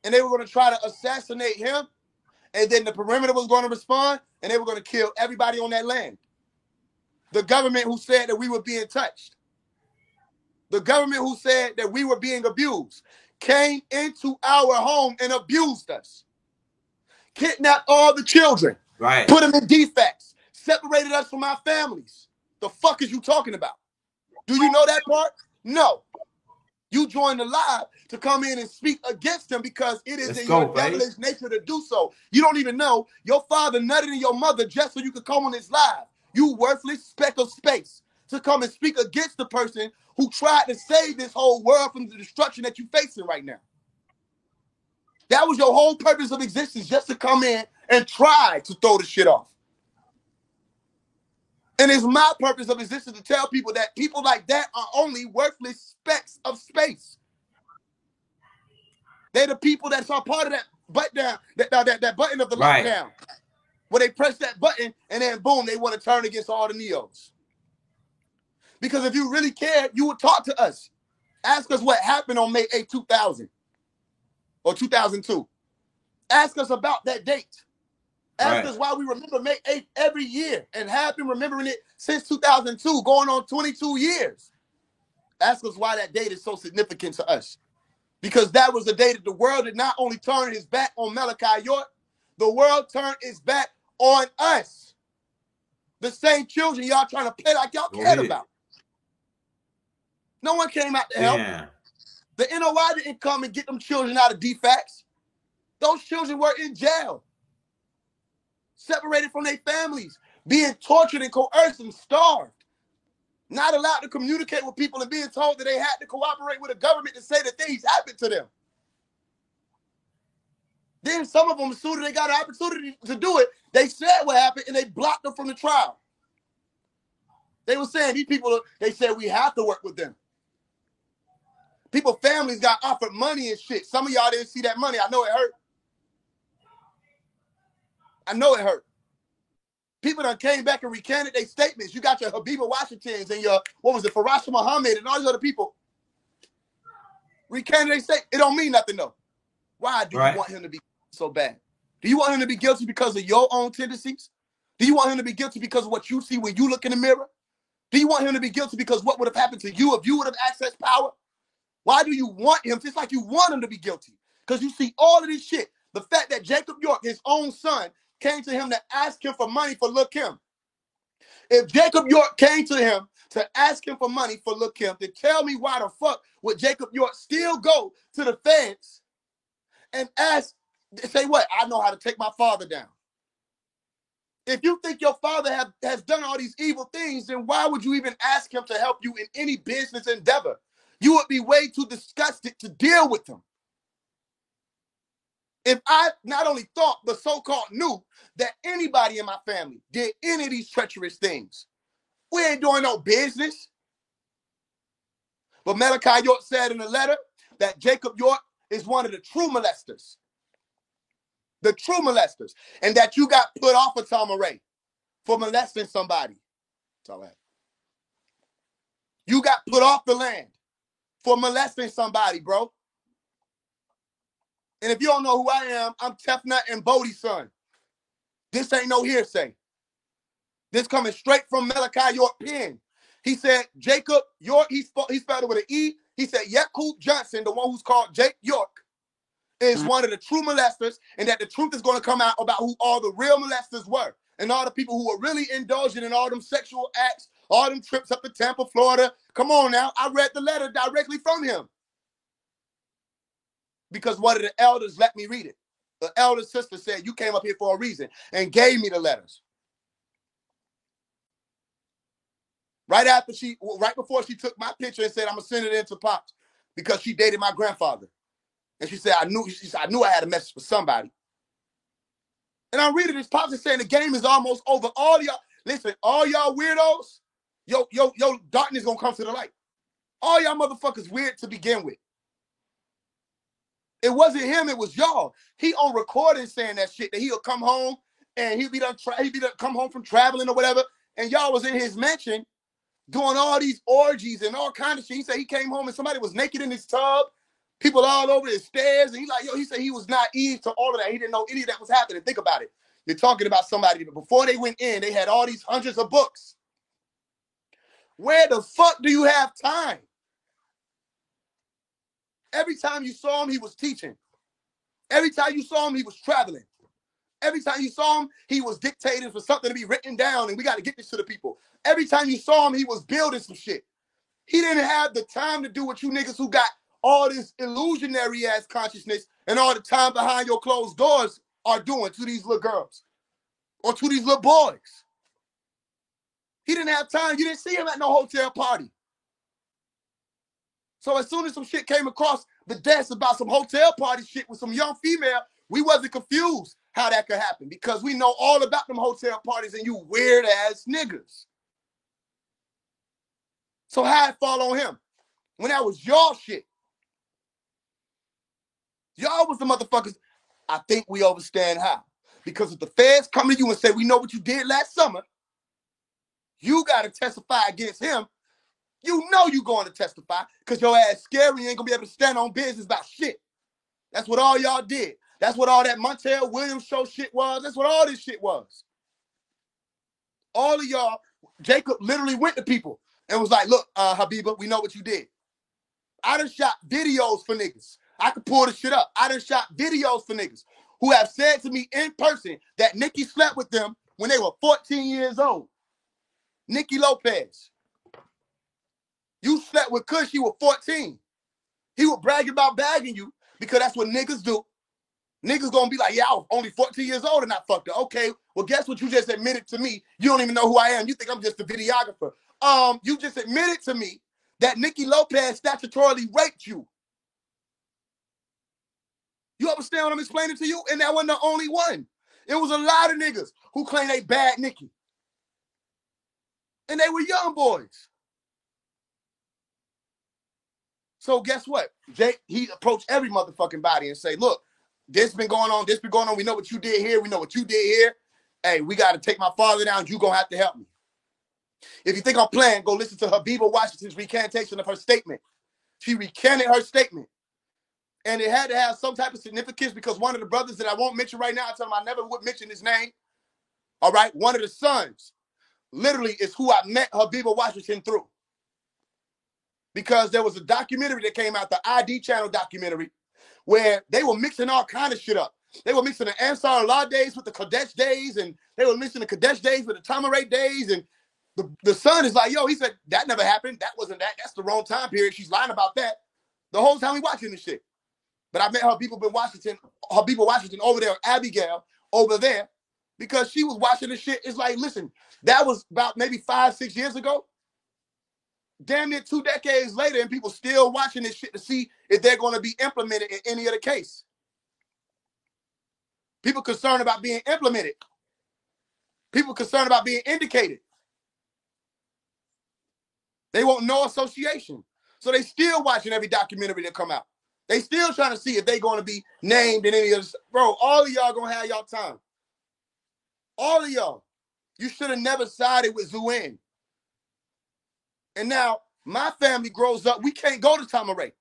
And they were going to try to assassinate him. And then the perimeter was going to respond, and they were going to kill everybody on that land. The government who said that we were being touched. The government who said that we were being abused came into our home and abused us. Kidnapped all the children. Right. Put them in defects. Separated us from our families. The fuck is you talking about? Do you know that part? No. You joined the live to come in and speak against them because it is in your devilish nature to do so. You don't even know your father nutted in your mother just so you could come on this live. You worthless speck of space to come and speak against the person who tried to save this whole world from the destruction that you're facing right now. That was your whole purpose of existence, just to come in and try to throw the shit off. And it's my purpose of existence to tell people that people like that are only worthless specks of space. They're the people that are part of that button down, that button of the lockdown. Where they press that button and then boom, they want to turn against all the Neos. Because if you really cared, you would talk to us. Ask us what happened on May 8, 2000 or 2002. Ask us about that date. Ask us why we remember May 8th every year and have been remembering it since 2002, going on 22 years. Ask us why that date is so significant to us. Because that was the day that the world did not only turn his back on Malachi York, the world turned its back on us. The same children y'all trying to play like y'all cared about. No one came out to help. The NOI didn't come and get them children out of DFACS. Those children were in jail, separated from their families, being tortured and coerced and starved, not allowed to communicate with people and being told that they had to cooperate with the government to say that things happened to them. Then some of them, as soon as they got an opportunity to do it, they said what happened and they blocked them from the trial. They were saying these people, they said we have to work with them. People, families got offered money and shit. Some of y'all didn't see that money. I know it hurt. I know it hurt. People done came back and recanted their statements. You got your Habiba Washingtons and your, what was it, Farasha Muhammad and all these other people. Recanted their statement. It don't mean nothing though. Why do you want him to be so bad? Do you want him to be guilty because of your own tendencies? Do you want him to be guilty because of what you see when you look in the mirror? Do you want him to be guilty because what would have happened to you if you would have accessed power? Why do you want him? Just like you want him to be guilty. Because you see all of this shit. The fact that Jacob York, his own son, came to him to ask him for money for Lil' Kim. If Jacob York came to him to ask him for money for Lil' Kim, then tell me why the fuck would Jacob York still go to the feds and ask, say what? I know how to take my father down. If you think your father has done all these evil things, then why would you even ask him to help you in any business endeavor? You would be way too disgusted to deal with him. If I not only thought, but so-called knew that anybody in my family did any of these treacherous things, we ain't doing no business. But Malachi York said in a letter that Jacob York is one of the true molesters. The true molesters. And that you got put off of Tama Ray for molesting somebody. That's all right. You got put off the land for molesting somebody, bro. And if you don't know who I am, I'm Tefnut and Bodie's son. This ain't no hearsay. This coming straight from Malachi York pen. He said Jacob York, he spelled it with an E. He said Yakub Johnson, the one who's called Jake York, is one of the true molesters, and that the truth is going to come out about who all the real molesters were. And all the people who were really indulging in all them sexual acts, all them trips up to Tampa, Florida. Come on now. I read the letter directly from him. Because one of the elders let me read it. The elder sister said, you came up here for a reason, and gave me the letters. Right before she took my picture and said, I'm going to send it in to Pops because she dated my grandfather. And she said, I knew I had a message for somebody. And I'm reading this, Pops is saying the game is almost over. All y'all, listen, all y'all weirdos, yo, darkness going to come to the light. All y'all motherfuckers weird to begin with. It wasn't him, it was y'all. He on recording saying that shit, that he'll come home and he'd be done come home from traveling or whatever, and y'all was in his mansion doing all these orgies and all kind of shit. He said he came home and somebody was naked in his tub, people all over his stairs, and he said he was naive to all of that. He didn't know any of that was happening. Think about it. You're talking about somebody that before they went in, they had all these hundreds of books. Where the fuck do you have time? Every time you saw him, he was teaching. Every time you saw him, he was traveling. Every time you saw him, he was dictating for something to be written down, and we got to get this to the people. Every time you saw him, he was building some shit. He didn't have the time to do what you niggas who got all this illusionary ass consciousness and all the time behind your closed doors are doing to these little girls or to these little boys. He didn't have time. You didn't see him at no hotel party. So as soon as some shit came across the desk about some hotel party shit with some young female, we wasn't confused how that could happen because we know all about them hotel parties and you weird ass niggas. So how it fall on him when that was y'all shit? Y'all was the motherfuckers. I think we understand how. Because if the feds come to you and say, we know what you did last summer, you got to testify against him. You know you going to testify because your ass scary. You ain't going to be able to stand on business about shit. That's what all y'all did. That's what all that Montel Williams show shit was. That's what all this shit was. All of y'all, Jacob literally went to people and was like, look, Habiba, we know what you did. I done shot videos for niggas. I could pull this shit up. I done shot videos for niggas who have said to me in person that Nikki slept with them when they were 14 years old. Nikki Lopez. You slept with Kush, you were 14. He would brag about bagging you because that's what niggas do. Niggas gonna be like, yeah, I was only 14 years old and I fucked her. Okay, well, guess what you just admitted to me? You don't even know who I am. You think I'm just a videographer. You just admitted to me that Nikki Lopez statutorily raped you. You understand what I'm explaining to you? And that wasn't the only one. It was a lot of niggas who claim they bad Nikki. And they were young boys. So guess what? Jake, he approached every motherfucking body and say, look, this been going on, this been going on. We know what you did here. We know what you did here. Hey, we got to take my father down. You going to have to help me. If you think I'm playing, go listen to Habiba Washington's recantation of her statement. She recanted her statement. And it had to have some type of significance because one of the brothers that I won't mention right now, I tell him I never would mention his name. All right, one of the sons literally is who I met Habiba Washington through. Because there was a documentary that came out, the ID channel documentary, where they were mixing all kind of shit up. They were mixing the Ansar Allah days with the Kodesh days, and they were mixing the Kodesh days with the Tamaray days, and the son is like, yo, he said, that never happened. That wasn't that. That's the wrong time period. She's lying about that. The whole time we watching this shit. But I met Habiba Washington over there, Abigail, over there, because she was watching this shit. It's like, listen, that was about maybe 5-6 years ago. Damn near 2 decades later, and people still watching this shit to see if they're going to be implemented in any other case. People concerned about being implemented. People concerned about being indicated. They want no association. So they still watching every documentary that come out. They still trying to see if they going to be named in any of this. Bro, all of y'all going to have y'all time. All of y'all. You should have never sided with Zuen. And now my family grows up. We can't go to Tamaray.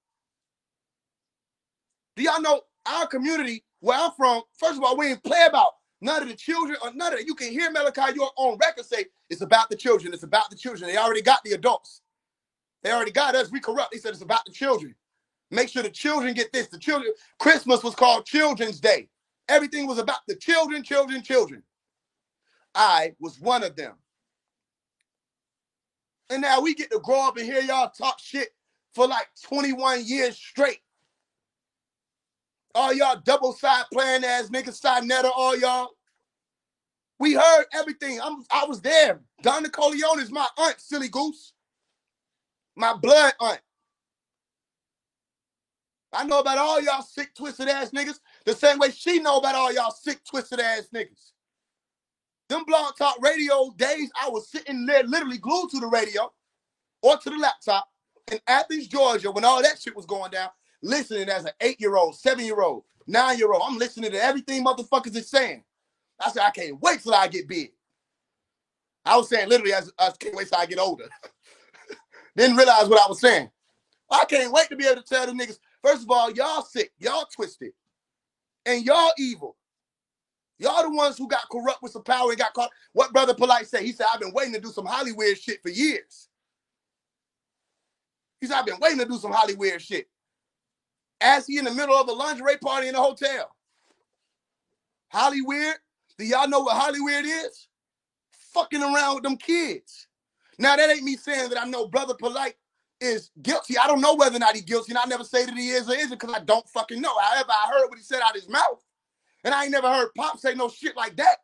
Do y'all know our community, where I'm from, first of all, we ain't play about none of the children or none of that. You can hear Malachi, your own record say, it's about the children. It's about the children. They already got the adults. They already got us. We corrupt. They said it's about the children. Make sure the children get this. The children. Christmas was called Children's Day. Everything was about the children, children, children. I was one of them. And now we get to grow up and hear y'all talk shit for like 21 years straight. All y'all double side playing ass niggas, side netter, all y'all. We heard everything. I was there. Donna Corleone is my aunt, silly goose. My blood aunt. I know about all y'all sick, twisted ass niggas the same way she know about all y'all sick, twisted ass niggas. Them Blog Talk Radio days, I was sitting there literally glued to the radio or to the laptop in Athens, Georgia, when all that shit was going down, listening as an 8-year-old, 7-year-old, 9-year-old. I'm listening to everything motherfuckers is saying. I said, I can't wait till I get big. I was saying literally, I can't wait till I get older. Didn't realize what I was saying. I can't wait to be able to tell the niggas, first of all, y'all sick, y'all twisted, and y'all evil. Y'all the ones who got corrupt with some power and got caught. What Brother Polite said? He said, I've been waiting to do some Hollywood shit for years. He said, I've been waiting to do some Hollywood shit. As he in the middle of a lingerie party in a hotel. Hollywood? Do y'all know what Hollywood is? Fucking around with them kids. Now, that ain't me saying that I know Brother Polite is guilty. I don't know whether or not he's guilty, and I never say that he is or isn't because I don't fucking know. However, I heard what he said out of his mouth. And I ain't never heard Pop say no shit like that.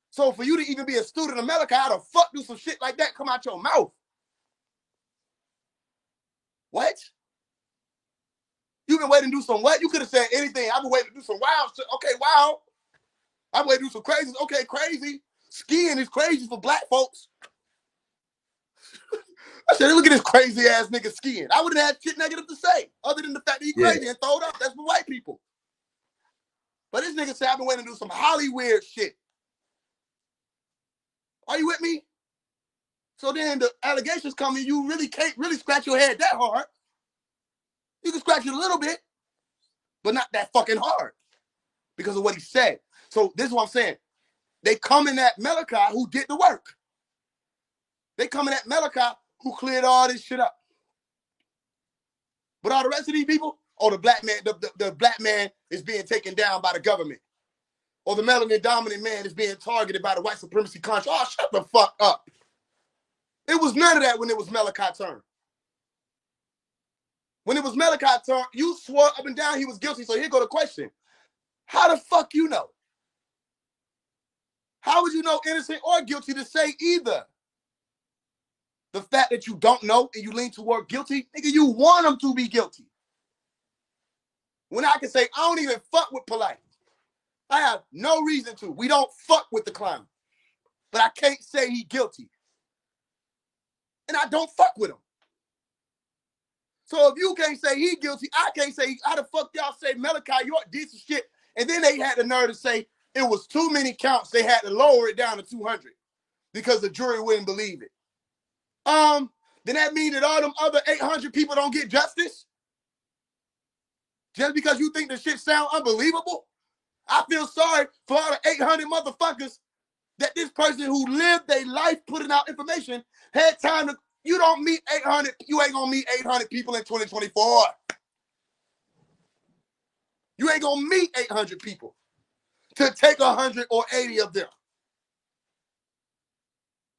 So for you to even be a student of America, how the fuck do some shit like that come out your mouth? What? You been waiting to do some what? You could have said anything. I've been waiting to do some wild shit. Okay, wild. I've been waiting to do some crazy. Okay, crazy. Skiing is crazy for black folks. I said, look at this crazy ass nigga skiing. I wouldn't have shit negative to say, other than the fact that he's crazy and throw it up. That's for white people. But this nigga said, I've been waiting to do some Hollywood shit. Are you with me? So then the allegations come in, you really can't really scratch your head that hard. You can scratch it a little bit, but not that fucking hard because of what he said. So this is what I'm saying. They coming at Malachi who did the work. They coming at Malachi who cleared all this shit up. But all the rest of these people, oh, the black man, the black man is being taken down by the government. Or the melanin dominant man is being targeted by the white supremacy conscious. Oh, shut the fuck up. It was none of that when it was Malachi's turn. When it was Malachi's turn, you swore up and down he was guilty. So here go the question. How the fuck you know? How would you know innocent or guilty to say either? The fact that you don't know and you lean toward guilty, nigga, you want him to be guilty. When I can say, I don't even fuck with Polite. I have no reason to. We don't fuck with the clown. But I can't say he guilty. And I don't fuck with him. So if you can't say he guilty, I can't say, how the fuck y'all say Malachi York did some shit? And then they had the nerve to say it was too many counts. They had to lower it down to 200 because the jury wouldn't believe it. Then that mean that all them other 800 people don't get justice? Just because you think the shit sound unbelievable? I feel sorry for all the 800 motherfuckers that this person who lived their life putting out information had time to. You don't meet 800. You ain't gonna meet 800 people in 2024. You ain't gonna meet 800 people to take 100 or 80 of them.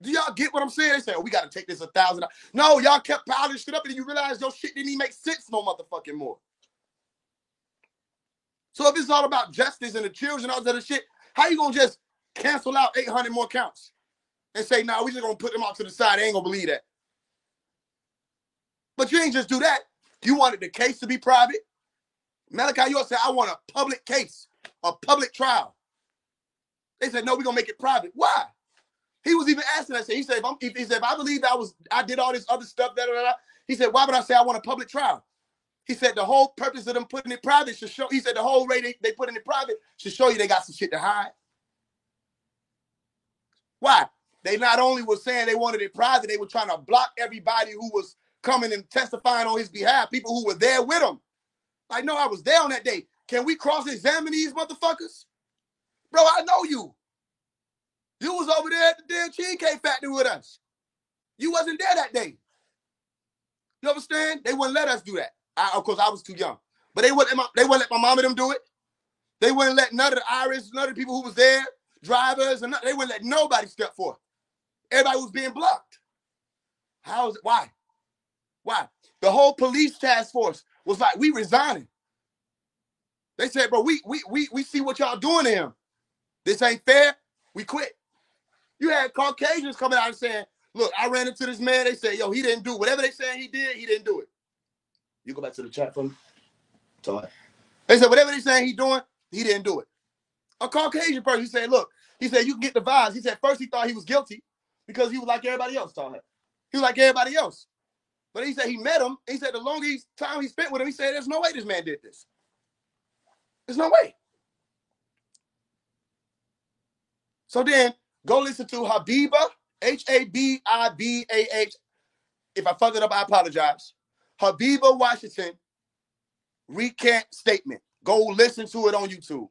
Do y'all get what I'm saying? They say, oh, we got to take this 1,000. No, y'all kept piling shit up and you realize your shit didn't even make sense no motherfucking more. So if it's all about justice and the children and all that other shit, how you going to just cancel out 800 more counts and say, nah, we just going to put them off to the side. They ain't going to believe that. But you ain't just do that. You wanted the case to be private. Malachi York said, I want a public case, a public trial. They said, no, we're going to make it private. Why? He was even asking that. He said, if I believe I did all this other stuff, he said, why would I say I want a public trial? He said the whole purpose of them putting it private should show, he said the whole way they put it private should show you they got some shit to hide. Why? They not only were saying they wanted it private, they were trying to block everybody who was coming and testifying on his behalf, people who were there with him. Like, no, I was there on that day. Can we cross-examine these motherfuckers? Bro, I know you. You was over there at the damn Cheesecake Factory with us. You wasn't there that day. You understand? They wouldn't let us do that. Of course, I was too young. But they wouldn't let my mom and them do it. They wouldn't let none of the Irish, none of the people who was there, drivers, and they wouldn't let nobody step forth. Everybody was being blocked. How is it? Why? Why? The whole police task force was like, we resigning. They said, bro, we see what y'all doing to him. This ain't fair. We quit. You had Caucasians coming out and saying, look, I ran into this man. They said, yo, he didn't do whatever they said he did. He didn't do it. You go back to the chat for me. They said, whatever they saying he doing, he didn't do it. A Caucasian person, he said, look, he said, you can get the vibes. He said, first he thought he was guilty because he was like everybody else, He was like everybody else. But he said he met him. He said the longer time he spent with him, he said, there's no way this man did this. There's no way. So then, go listen to Habiba, Habibah. If I fucked it up, I apologize. Habiba Washington recant statement. Go listen to it on YouTube.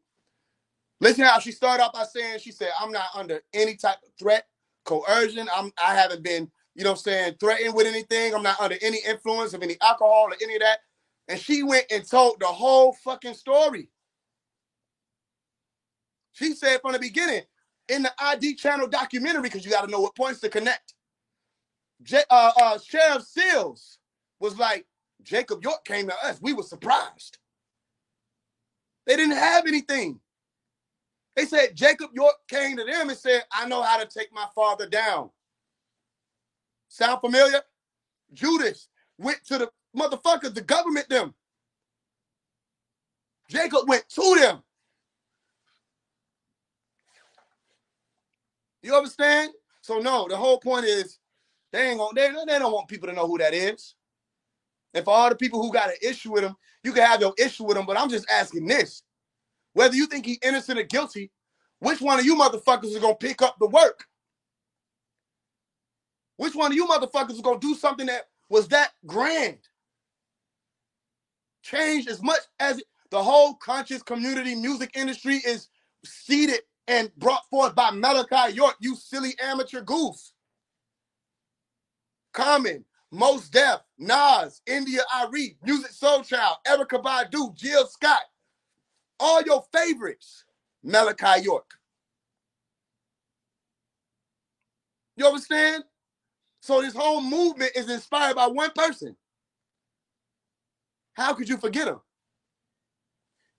Listen how she started off by saying, she said, I'm not under any type of threat, coercion. I haven't been, threatened with anything. I'm not under any influence of any alcohol or any of that. And she went and told the whole fucking story. She said from the beginning, in the ID channel documentary, because you got to know what points to connect. Sheriff Seals was like, Jacob York came to us. We were surprised. They didn't have anything. They said Jacob York came to them and said, I know how to take my father down. Sound familiar? Judas went to the motherfuckers, the government them. Jacob went to them. You understand? So no, the whole point is they don't want people to know who that is. And for all the people who got an issue with him, you can have your issue with him, but I'm just asking this. Whether you think he's innocent or guilty, which one of you motherfuckers is going to pick up the work? Which one of you motherfuckers is going to do something that was that grand? Change as much as the whole conscious community music industry is seeded and brought forth by Malachi York, you silly amateur goose. Common, Mos Def, Nas, India Arie, Music Soul Child, Erykah Badu, Jill Scott. All your favorites, Malachi York. You understand? So this whole movement is inspired by one person. How could you forget him?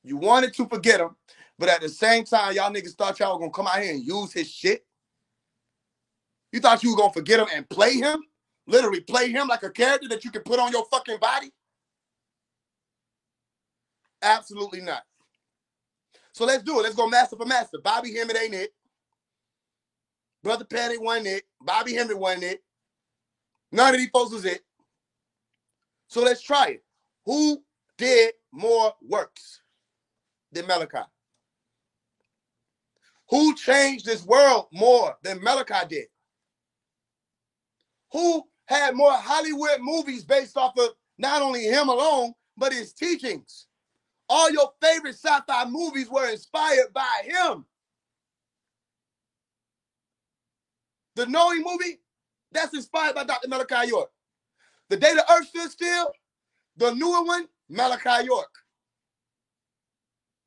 You wanted to forget him, but at the same time, y'all niggas thought y'all were gonna come out here and use his shit. You thought you were gonna forget him and play him? Literally play him like a character that you can put on your fucking body? Absolutely not. So let's do it. Let's go master for master. Bobby Hemmett ain't it. Brother Panic wasn't it. Bobby Hemmett wasn't it. None of these folks was it. So let's try it. Who did more works than Malachi? Who changed this world more than Malachi did? Who had more Hollywood movies based off of not only him alone, but his teachings? All your favorite sci-fi movies were inspired by him. The Knowing movie, that's inspired by Dr. Malachi York. The Day the Earth Stood Still, the newer one, Malachi York.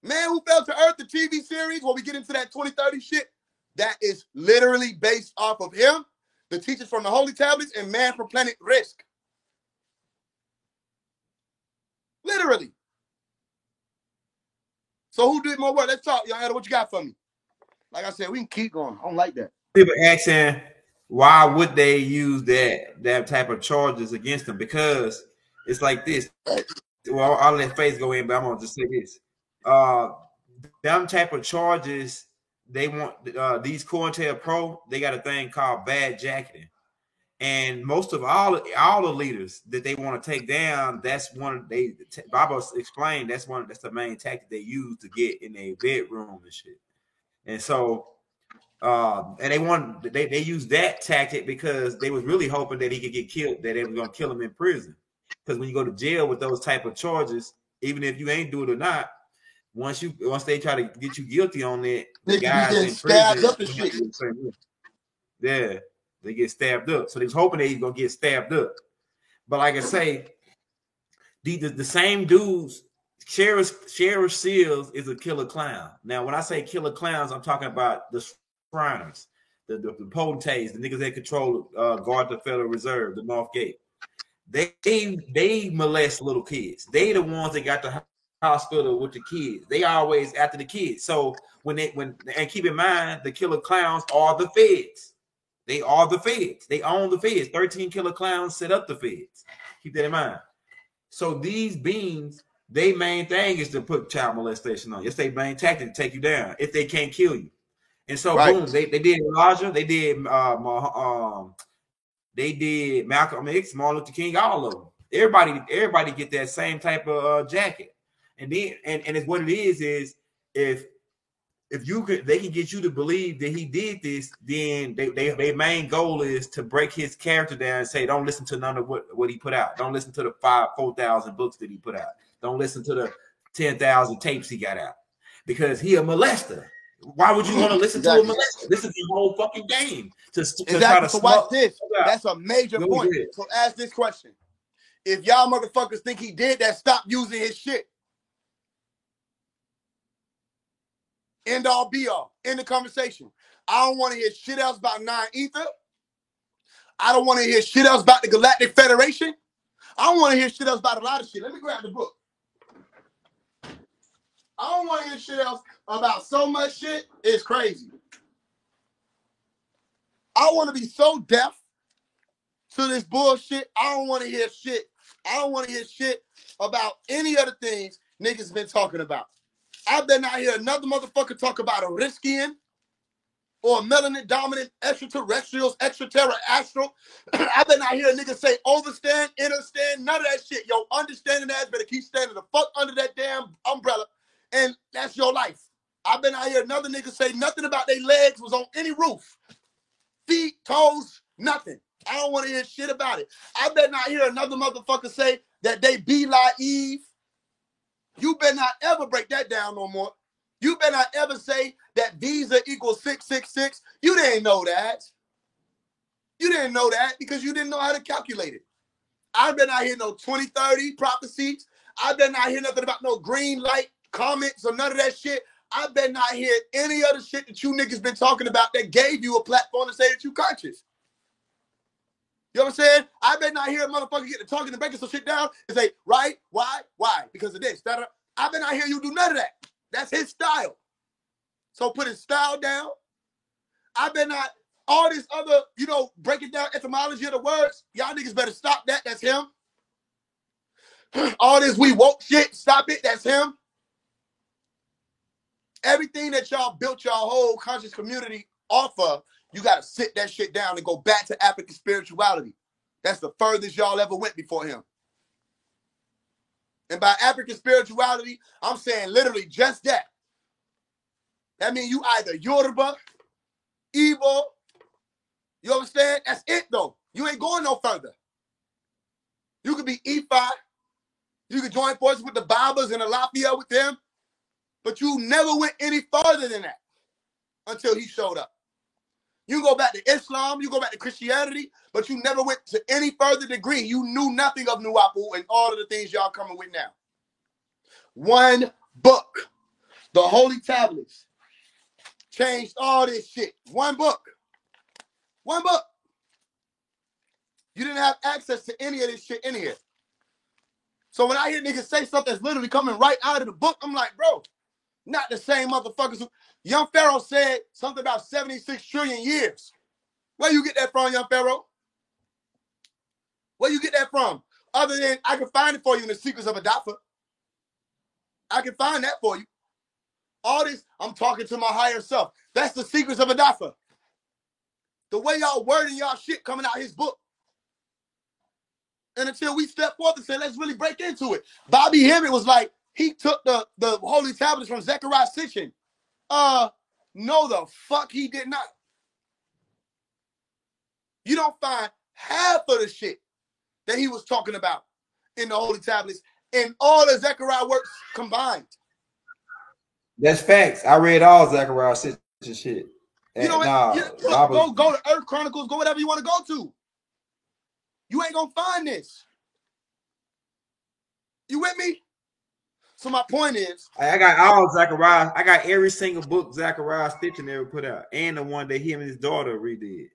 Man Who Fell to Earth, the TV series, where we get into that 2030 shit, that is literally based off of him, the teachers from the Holy Tablets, and Man from Planet Risk. Literally. So who did more work? Let's talk, y'all. What you got for me? Like I said, we can keep going. I don't like that. People asking why would they use that type of charges against them? Because it's like this. Well, I'll let Faith go in, but I'm gonna just say this. Them type of charges, they want these COINTELPRO, they got a thing called bad jacketing. And most of all the leaders that they want to take down, that's one Baba explained, that's the main tactic they use to get in their bedroom and shit. And so and they use that tactic because they was really hoping that he could get killed, that they were gonna kill him in prison. Because when you go to jail with those type of charges, even if you ain't do it or not, once they try to get you guilty on it, the guys in prison, yeah, they get stabbed up. So they was hoping they was gonna get stabbed up. But like I say, the same dudes, Sheriff Seals is a killer clown. Now, when I say killer clowns, I'm talking about the Shriners, the potentates, the niggas that control guard the Federal Reserve, the North Gate. They molest little kids. They the ones that got the hospital with the kids. They always after the kids. So and keep in mind, the killer clowns are the feds. They are the feds. They own the feds. 13 killer clowns set up the feds. Keep that in mind. So these beings, their main thing is to put child molestation on. It's their main tactic to take you down if they can't kill you. And so boom, they did Elijah, they did Malcolm X, Martin Luther King, all of them. Everybody get that same type of jacket. And then and it's what it is if they can get you to believe that he did this, then their main goal is to break his character down and say, don't listen to none of what he put out. Don't listen to the 4,000 books that he put out. Don't listen to the 10,000 tapes he got out. Because he a molester. Why would you want to listen to a molester? This is the whole fucking game. To try to so watch this. That's a major point. So ask this question. If y'all motherfuckers think he did that, stop using his shit. End all be all. End the conversation. I don't want to hear shit else about 9 Ether. I don't want to hear shit else about the Galactic Federation. I don't want to hear shit else about a lot of shit. Let me grab the book. I don't want to hear shit else about so much shit. It's crazy. I want to be so deaf to this bullshit. I don't want to hear shit. I don't want to hear shit about any other things niggas been talking about. I better not hear another motherfucker talk about a Riskian or melanin dominant extraterrestrials, extraterrestrial. I better not hear a nigga say overstand, understand, none of that shit. Yo, understanding ass better keep standing the fuck under that damn umbrella, and that's your life. I better not hear another nigga say nothing about their legs was on any roof. Feet, toes, nothing. I don't want to hear shit about it. I better not hear another motherfucker say that they be like Eve. You better not ever break that down no more. You better not ever say that Visa equals 666. You didn't know that. You didn't know that because you didn't know how to calculate it. I better not hear no 2030 prophecies. I better not hear nothing about no green light comments or none of that shit. I better not hear any other shit that you niggas been talking about that gave you a platform to say that you conscious. You know what I'm saying? I better not hear a motherfucker get to talking and breaking some shit down and say, right, why, because of this. I better not hear you do none of that. That's his style. So put his style down. I better not, all this other, breaking down etymology of the words, y'all niggas better stop that. That's him. All this we woke shit, stop it. That's him. Everything that y'all built your whole conscious community off of, you got to sit that shit down and go back to African spirituality. That's the furthest y'all ever went before him. And by African spirituality, I'm saying literally just that. That means you either Yoruba, Igbo, you understand? That's it though. You ain't going no further. You could be Ifa. You could join forces with the Babas and the Lafayette with them. But you never went any farther than that until he showed up. You go back to Islam, you go back to Christianity, but you never went to any further degree. You knew nothing of Nuwapu and all of the things y'all coming with now. One book, the Holy Tablets, changed all this shit. One book. One book. You didn't have access to any of this shit in here. So when I hear niggas say something that's literally coming right out of the book, I'm like, bro, not the same motherfuckers who... Young Pharaoh said something about 76 trillion years. Where you get that from, Young Pharaoh? Where you get that from? Other than, I can find it for you in the Secrets of Adafa. I can find that for you. All this, I'm talking to my higher self. That's the Secrets of Adafa. The way y'all wording y'all shit coming out his book. And until we step forth and say, let's really break into it. Bobby Hemmett was like, he took the Holy Tablets from Zechariah Sitchin. No, the fuck he did not. You don't find half of the shit that he was talking about in the Holy Tablets in all the Zechariah works combined. That's facts. I read all Zechariah shit. You know what? Go to Earth Chronicles, go whatever you want to go to. You ain't gonna find this. You with me? So my point is, I got all Zechariah. I got every single book Zechariah Stitching ever put out, and the one that him and his daughter redid.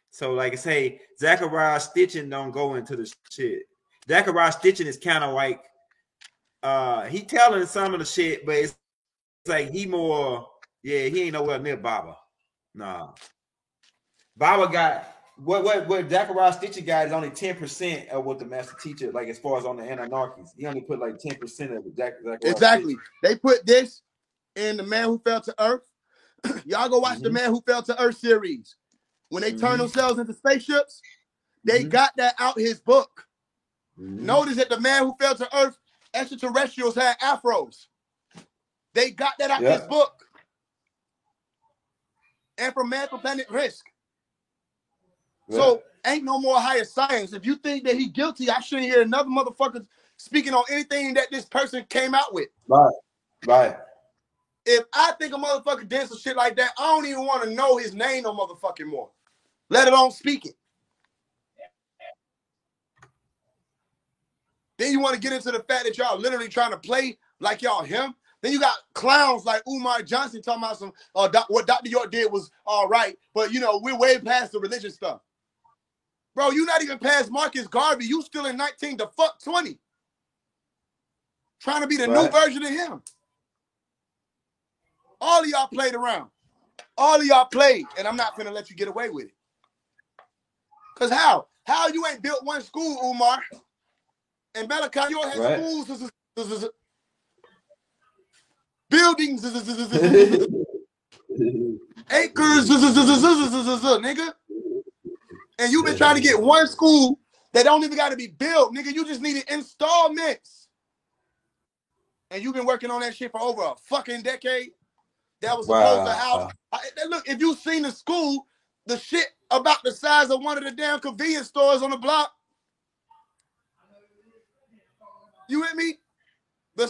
So, like I say, Zechariah Stitching don't go into the shit. Zechariah Stitching is kind of like he telling some of the shit, but it's like he more, he ain't nowhere near Baba. Nah, Baba got what Zechariah Stitching got is only 10% of what the master teacher, like as far as on the Anarchies. He only put like 10% of it. Zechariah exactly. Stitching. They put this in The Man Who Fell to Earth. Y'all go watch The Man Who Fell to Earth series. When they turn themselves into spaceships, they got that out his book. Notice that The Man Who Fell to Earth, extraterrestrials had afros. They got that out his book. And from Man from Planet Risk. So ain't no more higher science. If you think that he's guilty, I shouldn't hear another motherfucker speaking on anything that this person came out with. Right. If I think a motherfucker did some shit like that, I don't even want to know his name no motherfucking more. Let alone speak it. Then you want to get into the fact that y'all literally trying to play like y'all him. Then you got clowns like Umar Johnson talking about some what Dr. York did was all right, but we're way past the religious stuff. Bro, you not even past Marcus Garvey. You still in 19 to fuck 20. Trying to be the new version of him. All of y'all played around. All of y'all played, and I'm not finna let you get away with it. Because how? How you ain't built one school, Umar? And Malachi, you don't have schools, buildings, acres, nigga. And you've been trying to get one school that don't even got to be built, nigga. You just needed installments. And you've been working on that shit for over a fucking decade. That was supposed to house. Look, if you seen the school, the shit about the size of one of the damn convenience stores on the block. You with me? The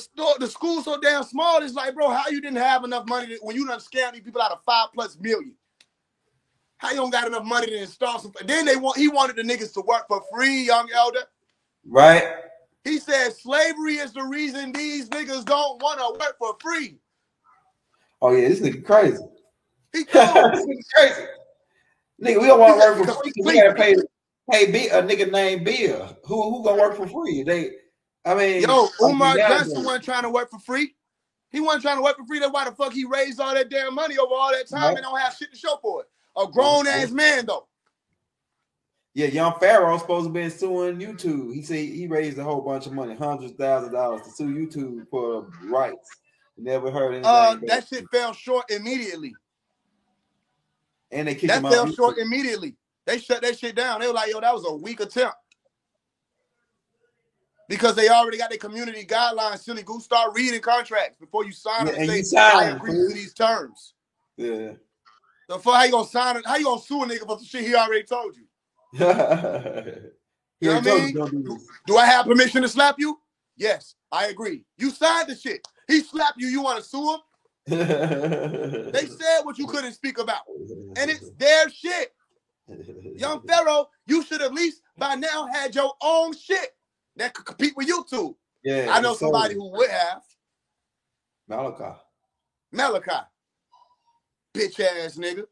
school's so damn small, it's like, bro, how you didn't have enough money when you done scammed these people out of $5+ million? How you don't got enough money to install some? Then he wanted the niggas to work for free, young elder. Right. He said slavery is the reason these niggas don't want to work for free. Oh yeah, this nigga crazy. He told this nigga crazy. Nigga, we don't want to work for free. We gotta pay Hey, a nigga named Bill who gonna work for free? I mean, Yo, Umar like, Johnson wasn't trying to work for free. He wasn't trying to work for free. That's why the fuck he raised all that damn money over all that time and don't have shit to show for it. A grown ass man though. Yeah, Young Pharaoh supposed to be suing YouTube. He said he raised a whole bunch of money, hundreds of thousands of dollars, to sue YouTube for rights. Never heard anything. That shit fell short immediately. And they kicked him out. That fell short immediately. They shut that shit down. They were like, yo, that was a weak attempt. Because they already got their community guidelines. Silly goose, start reading contracts before you sign them and say, I agree to these terms. Yeah. So for how you gonna sign it? How you gonna sue a nigga for the shit he already told you? You know what I mean? Do I have permission to slap you? Yes, I agree. You signed the shit. He slapped you. You want to sue him? They said what you couldn't speak about, and it's their shit. Young Pharaoh, you should at least by now had your own shit that could compete with YouTube. Yeah, I know somebody who would have. Malachi. Bitch ass nigga.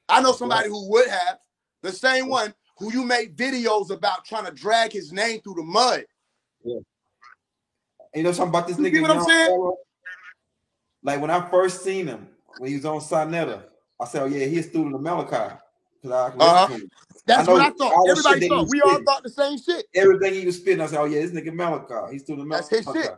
I know somebody who would have. The same one who you make videos about trying to drag his name through the mud. Yeah. You know something about this nigga? You know what I'm saying? Like when I first seen him, when he was on Sinetta, I said, oh yeah, he's a student of Malachi. That's what I thought. Everybody thought. We all thought the same shit. Everything he was spitting, I said, oh yeah, this nigga Malachi. He's student of Malachi. That's his shit.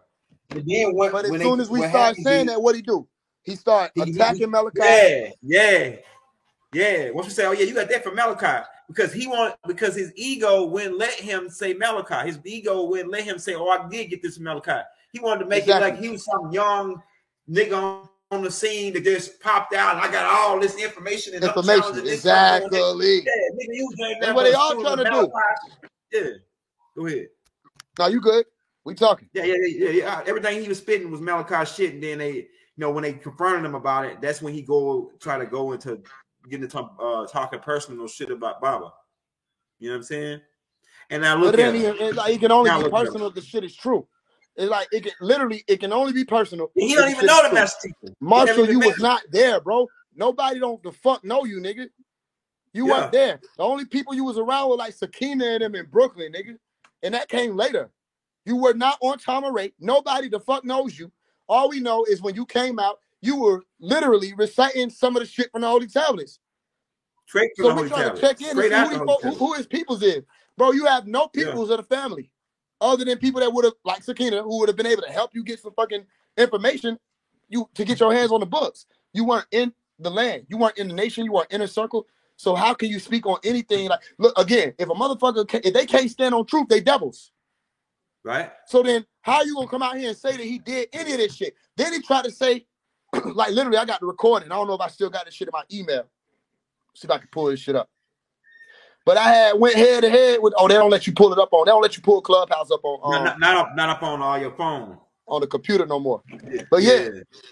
But then but as soon as we start saying that, what he do? He start attacking Malachi. Yeah. Once we say, oh yeah, you got that from Malachi. Because his ego wouldn't let him say Malachi. His ego wouldn't let him say, oh, I did get this from Malachi. He wanted to make it like he was some young nigga on the scene that just popped out. And I got all this information. And exactly. That's what they all trying to do. Yeah. Go ahead. No, you good. We talking. Yeah. Everything he was spitting was Malachi shit. And then they, when they confronted him about it, that's when he try to go into getting to talking personal shit about Baba. You know what I'm saying? And I look at it can only be personal if the shit is true. It's like it can only be personal. He don't even know the master teacher. Marshall, you was not there, bro. Nobody the fuck know you, nigga. You weren't there. The only people you was around were like Sakina and them in Brooklyn, nigga. And that came later. You were not on Tom and Ray. Nobody the fuck knows you. All we know is when you came out, you were literally reciting some of the shit from the Holy Tablets. So we're trying to check in and see who his peoples is. Bro, you have no peoples of the family other than people that would have, like Sakina, who would have been able to help you get some fucking information to get your hands on the books. You weren't in the land. You weren't in the nation. You weren't in a circle. So how can you speak on anything? Like, look, again, if a motherfucker, if they can't stand on truth, they devils. Right. So then how you going to come out here and say that he did any of this shit? Then he tried to say, like literally, I got the recording. I don't know if I still got this shit in my email. See if I can pull this shit up. But I went head to head with. Oh, they don't let you pull it up on. They don't let you pull Clubhouse up on. Not up on all your phone. On the computer no more. But yeah,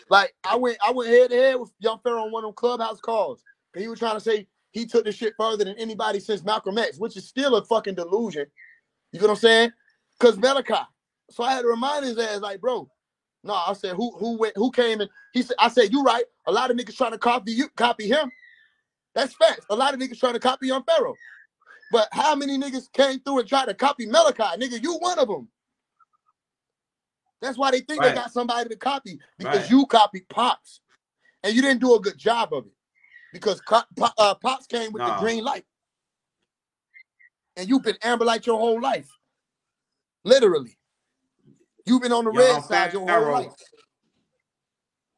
like I went head to head with Young Pharaoh on one of them Clubhouse calls. He was trying to say he took this shit further than anybody since Malcolm X, which is still a fucking delusion. You know what I'm saying? Because Malachi. So I had to remind his ass, like, bro. No, I said who came and he said, I said, you right. A lot of niggas trying to copy him. That's facts. A lot of niggas trying to copy Young Pharaoh. But how many niggas came through and tried to copy Malachi? Nigga, you one of them. That's why they think they got somebody to copy. Because you copied Pops. And you didn't do a good job of it. Because Pops came with the green light. And you've been Amber Light your whole life. Literally. You've been on the red side your whole life.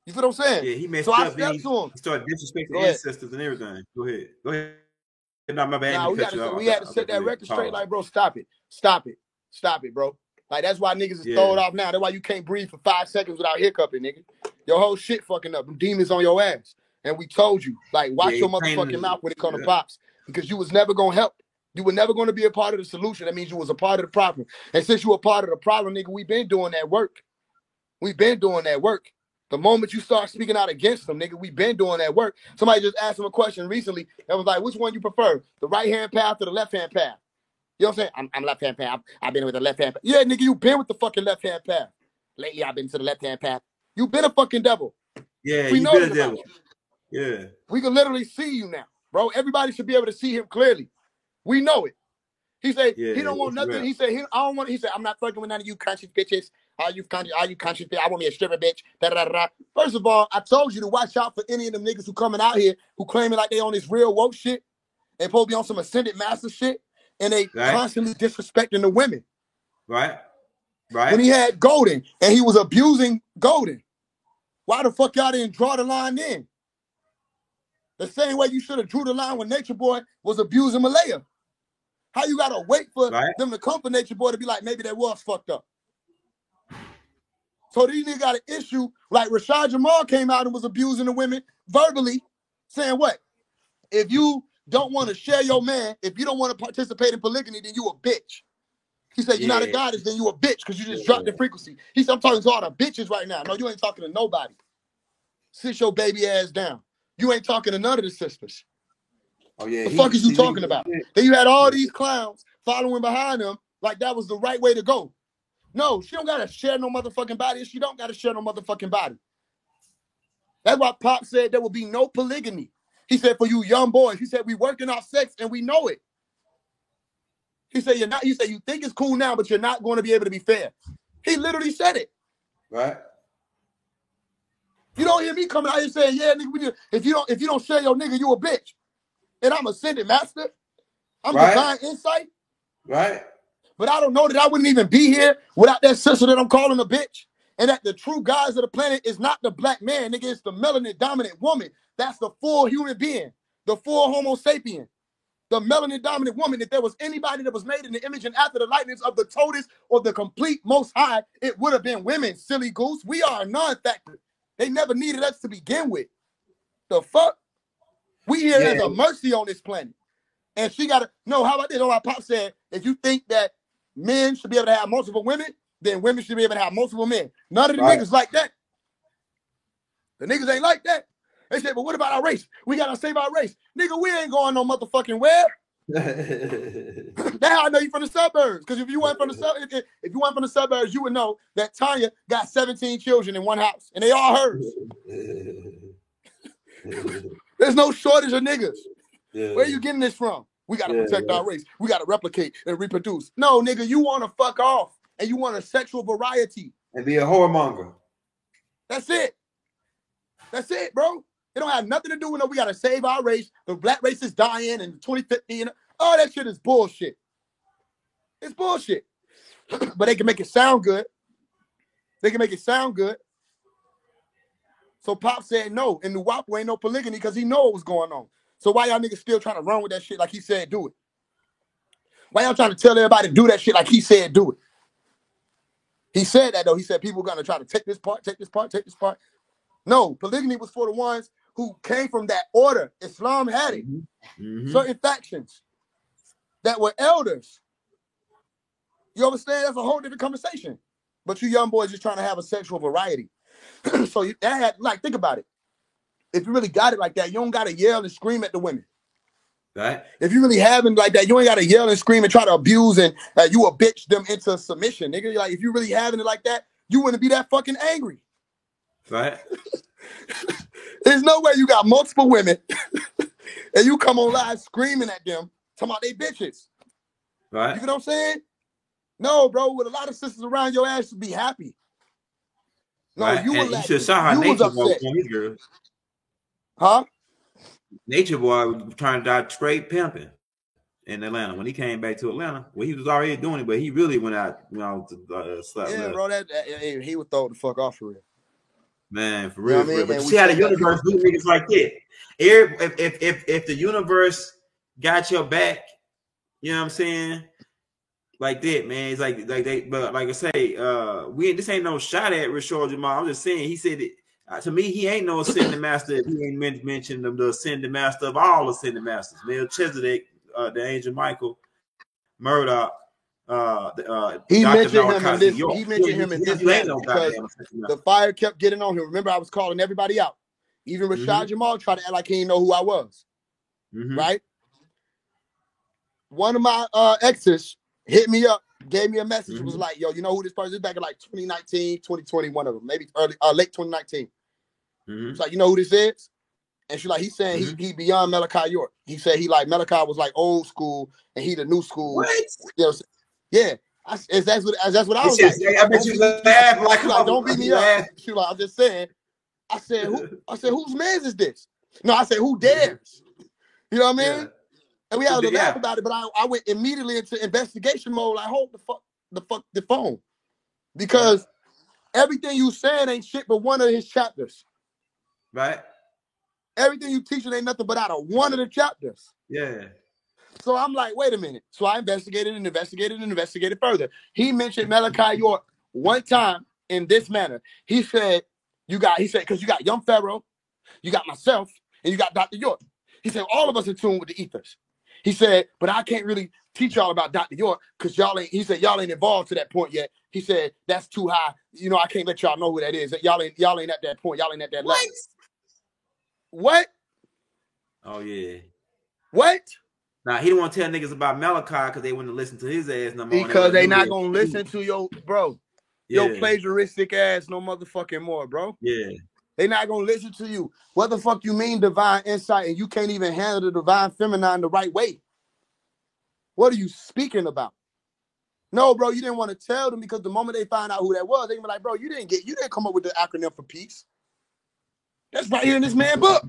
You feel what I'm saying? Yeah, he messed up. He started disrespecting ancestors and everything. Go ahead. No, my bad. We had to set that record straight. Like, bro, stop it, bro. Like, that's why niggas is throwed off now. That's why you can't breathe for 5 seconds without hiccuping, nigga. Your whole shit fucking up. Them demons on your ass. And we told you, like, watch your motherfucking mouth when it comes to Pops, because you was never gonna help. You were never going to be a part of the solution. That means you was a part of the problem. And since you were a part of the problem, nigga, we've been doing that work. The moment you start speaking out against them, nigga, we've been doing that work. Somebody just asked him a question recently and was like, which one you prefer, the right-hand path or the left-hand path? You know what I'm saying? I'm left-hand path. I've been with the left-hand path. Yeah, nigga, you been with the fucking left-hand path. Lately, I've been to the left-hand path. You been a fucking devil. Yeah, we you know been a devil. Yeah. We can literally see you now, bro. Everybody should be able to see him clearly. We know it. He said Yeah, he don't want that's nothing. real. He said I don't want. He said I'm not fucking with none of you conscious bitches. All you conscious bitch. I want me a stripper bitch. Da, da, da, da. First of all, I told you to watch out for any of them niggas who coming out here who claiming like they on this real woke shit. They supposed to be on some ascended master shit, and they Right. constantly disrespecting the women. Right. When he had Golden and he was abusing Golden, why the fuck y'all didn't draw the line then? The same way you should have drew the line when Nature Boy was abusing Malaya. How you gotta wait for them to come for Nature Boy to be like, maybe that was fucked up. So these niggas got an issue, like Rashad Jamal came out and was abusing the women verbally, saying what? If you don't want to share your man, if you don't want to participate in polygamy, then you a bitch. He said, you're not a goddess, then you a bitch, because you just dropped the frequency. He said, I'm talking to all the bitches right now. No, you ain't talking to nobody. Sit your baby ass down. You ain't talking to none of the sisters. Oh, yeah. The fuck is you talking about? Then you had all these clowns following behind him like that was the right way to go. No, she don't got to share no motherfucking body. She don't got to share no motherfucking body. That's why Pop said there will be no polygamy. He said, for you young boys, he said, we working off sex and we know it. He said, you're not, he said, you think it's cool now, but you're not going to be able to be fair. He literally said it. Right. You don't hear me coming out here saying, yeah, nigga, if you don't share your nigga, you a bitch. And I'm ascended master. I'm divine insight. Right. But I don't know that I wouldn't even be here without that sister that I'm calling a bitch. And that the true guys of the planet is not the black man, nigga. It's the melanin dominant woman. That's the full human being, the full Homo sapien, the melanin dominant woman. If there was anybody that was made in the image and after the likeness of the totus or the complete most high, it would have been women, silly goose. We are a non-factor. They never needed us to begin with. The fuck? We here as a mercy on this planet. And she got to know, how about this? My Pop said, if you think that men should be able to have multiple women, then women should be able to have multiple men. None of the niggas like that. The niggas ain't like that. They said, but what about our race? We got to save our race. Nigga, we ain't going no motherfucking where. That's how I know you from the suburbs. Because if you weren't from the suburbs, you would know that Tanya got 17 children in one house, and they all hers. There's no shortage of niggas. Where are you getting this from? We got to protect our race. We got to replicate and reproduce. No, nigga, you want to fuck off, and you want a sexual variety. And be a whoremonger. That's it. That's it, bro. It don't have nothing to do with no, we got to save our race. The black race is dying in 2050. And all that shit is bullshit. It's bullshit. But they can make it sound good. They can make it sound good. So Pop said no. In the WAPO ain't no polygamy because he know what was going on. So why y'all niggas still trying to run with that shit like he said do it? Why y'all trying to tell everybody to do that shit like he said do it? He said that though. He said people are gonna try to take this part, take this part, take this part. No, polygamy was for the ones who came from that order. Islam had it. Certain factions that were elders. You understand? That's a whole different conversation. But you young boys just trying to have a sexual variety. So that had, like, think about it. If you really got it like that, you don't gotta yell and scream at the women. Right. If you really have it like that, you ain't gotta yell and scream and try to abuse and you a bitch them into submission, nigga. Like if you really having it like that, you wouldn't be that fucking angry. Right. There's no way you got multiple women and you come on live screaming at them, talking about they bitches. Right. You know what I'm saying? No, bro. With a lot of sisters around your ass, to be happy. No, right. you you should saw how Nature Boy was on his girl. Huh? Nature Boy was trying to die straight pimping in Atlanta. When he came back to Atlanta, well, he was already doing it, but he really went out, to slap. Yeah, bro. He would throw the fuck off for real. Man, for real, for real. But you see how the universe do niggas like that. If the universe got your back, you know what I'm saying? Like that, man. It's like they, but like I say, this ain't no shot at Rashad Jamal. I'm just saying, he said it. To me, he ain't no ascending master if he ain't mentioned the ascending master of all ascending masters. Melchizedek, the angel Michael, Murdoch. He mentioned him in this letter because the fire kept getting on him. Remember, I was calling everybody out. Even Rashad Jamal tried to act like he didn't know who I was. Right? One of my exes hit me up, gave me a message. It was like, yo, you know who this person is? Back in like 2019, 2020, one of them, maybe late 2019. It's like, you know who this is? And she's like, he's saying he beyond Malachi York. He said he like Malachi was like old school and he the new school. What? You know, yeah. That's what I was Like. I bet you laugh like, don't beat me up. She like, I'm just saying. I said, whose man's is this? No, I said, who dares? You know what I mean? Yeah. And we had to laugh about it, but I went immediately into investigation mode. Like, hold the phone, because everything you saying ain't shit but one of his chapters. Right. Everything you teaching ain't nothing but out of one of the chapters. Yeah. So I'm like, wait a minute. So I investigated further. He mentioned Malachi York one time in this manner. He said, because you got Young Pharaoh, you got myself, and you got Dr. York. He said, all of us in tune with the ethers. He said, but I can't really teach y'all about Dr. York because y'all ain't evolved to that point yet. He said, that's too high. You know, I can't let y'all know who that is. Y'all ain't at that point. Y'all ain't at that level. What? Oh, yeah. What? Now, he don't want to tell niggas about Malachi because they wouldn't listen to his ass no more. Because they not going to listen to your plagiaristic ass no motherfucking more, bro. Yeah. They not going to listen to you. What the fuck you mean divine insight and you can't even handle the divine feminine the right way? What are you speaking about? No, bro, you didn't want to tell them because the moment they find out who that was, they can be like, bro, you didn't come up with the acronym for peace. That's right here in this man's book.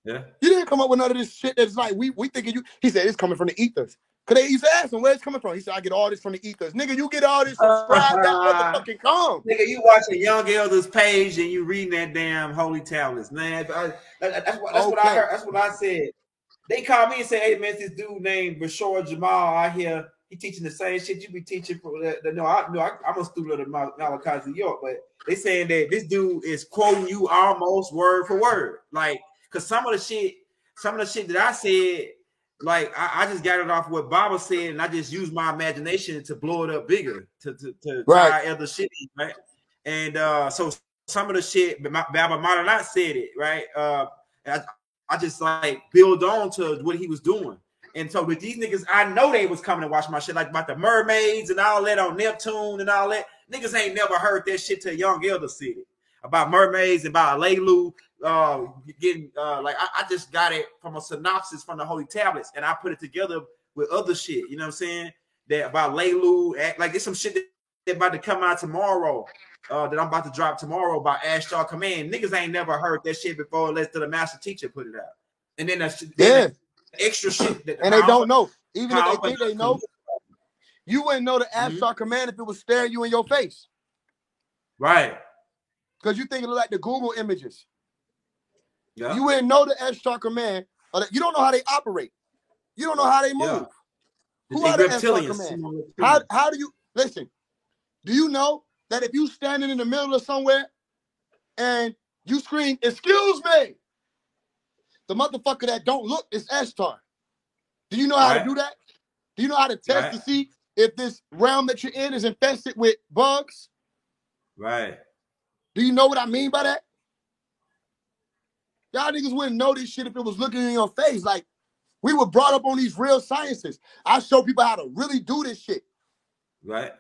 Yeah. You didn't come up with none of this shit that's like, we thinking you. He said it's coming from the ethers. Because they used to ask him where it's coming from. He said, I get all this from the ethers. Nigga, you get all this from Scribe motherfucking com. Nigga, you watching Young Elders page and you reading that damn holy tablets, man. That's what I heard. That's what I said. They called me and said, hey, man, this dude named Bashar Jamal out here. He teaching the same shit you be teaching. I'm a student of Malachi York, but they saying that this dude is quoting you almost word for word. Like, because some of the shit that I said, like, I just got it off what Baba said, and I just used my imagination to blow it up bigger, to try other shit, right? And so some of the shit, Baba might have not said it, right? I just like build on to what he was doing. And so with these niggas, I know they was coming to watch my shit, like about the mermaids and all that on Neptune and all that. Niggas ain't never heard that shit till Young Elder said it. About mermaids and about Leilu getting I just got it from a synopsis from the Holy Tablets and I put it together with other shit, you know what I'm saying? That about Leilu, like it's some shit that about to come out tomorrow, that I'm about to drop tomorrow about Ashtar Command. Niggas ain't never heard that shit before unless the master teacher put it out. And then the extra shit that and they don't know. Even if they think they know, you wouldn't know the Ashtar Command if it was staring you in your face. Right. Because you think it look like the Google images. Yeah. You wouldn't know the Ashtar Command. You don't know how they operate. You don't know how they move. Yeah. Who are the Ashtar Command? How do you listen? Do you know that if you standing in the middle of somewhere and you scream, "Excuse me," the motherfucker that don't look is Ashtar. Do you know how to do that? Do you know how to test to see if this realm that you're in is infested with bugs? Right. Do you know what I mean by that? Y'all niggas wouldn't know this shit if it was looking in your face. Like, we were brought up on these real sciences. I show people how to really do this shit. Right.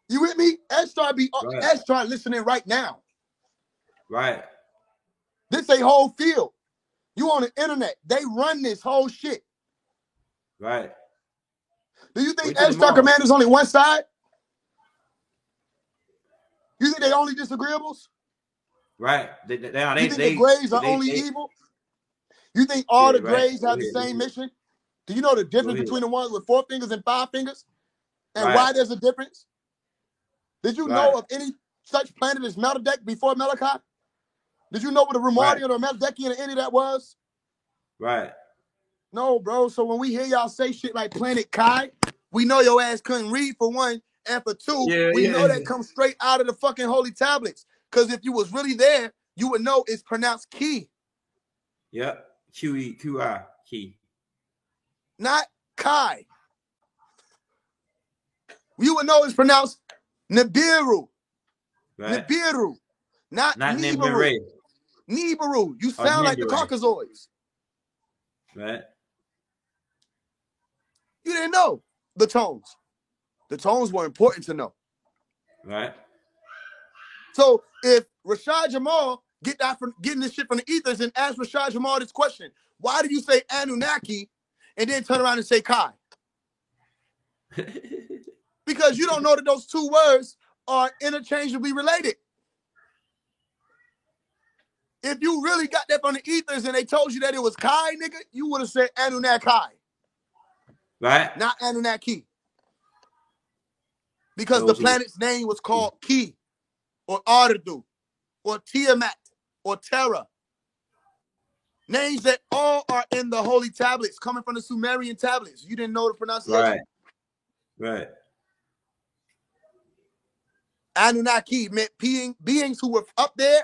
You with me? Ashtar listening right now. Right. This a whole field. You on the internet. They run this whole shit. Right. Do you think Ashtar Command is only one side? You think they only disagreeables? Right. You think the Greys are only evil? You think all the Greys have the same mission? Do you know the difference between the ones with 4 fingers and 5 fingers? And why there's a difference? Did you know of any such planet as Melchizedek before Malachi? Did you know what a Romulian or Melchizedekian or any of that was? Right. No, bro. So when we hear y'all say shit like Planet Kai, we know your ass couldn't read for one, and for two, we know that comes straight out of the fucking holy tablets. Because if you was really there, you would know it's pronounced Ki. Yep. Q-I, Ki. Not Kai. You would know it's pronounced Nibiru. Right. Nibiru. Not Nibiru. Nibiru. You sound like the Caucasoids. Right. You didn't know the tones. The tones were important to know. Right. So if Rashad Jamal getting this shit from the ethers and ask Rashad Jamal this question. Why do you say Anunnaki and then turn around and say Kai? Because you don't know that those two words are interchangeably related. If you really got that from the ethers and they told you that it was Kai, nigga, you would have said Anunnaki. Right. Not Anunnaki. Because the planet's name was called Ki, or Ardu, or Tiamat, or Terra. Names that all are in the holy tablets, coming from the Sumerian tablets. You didn't know the pronunciation. Right. Anunnaki meant beings who were up there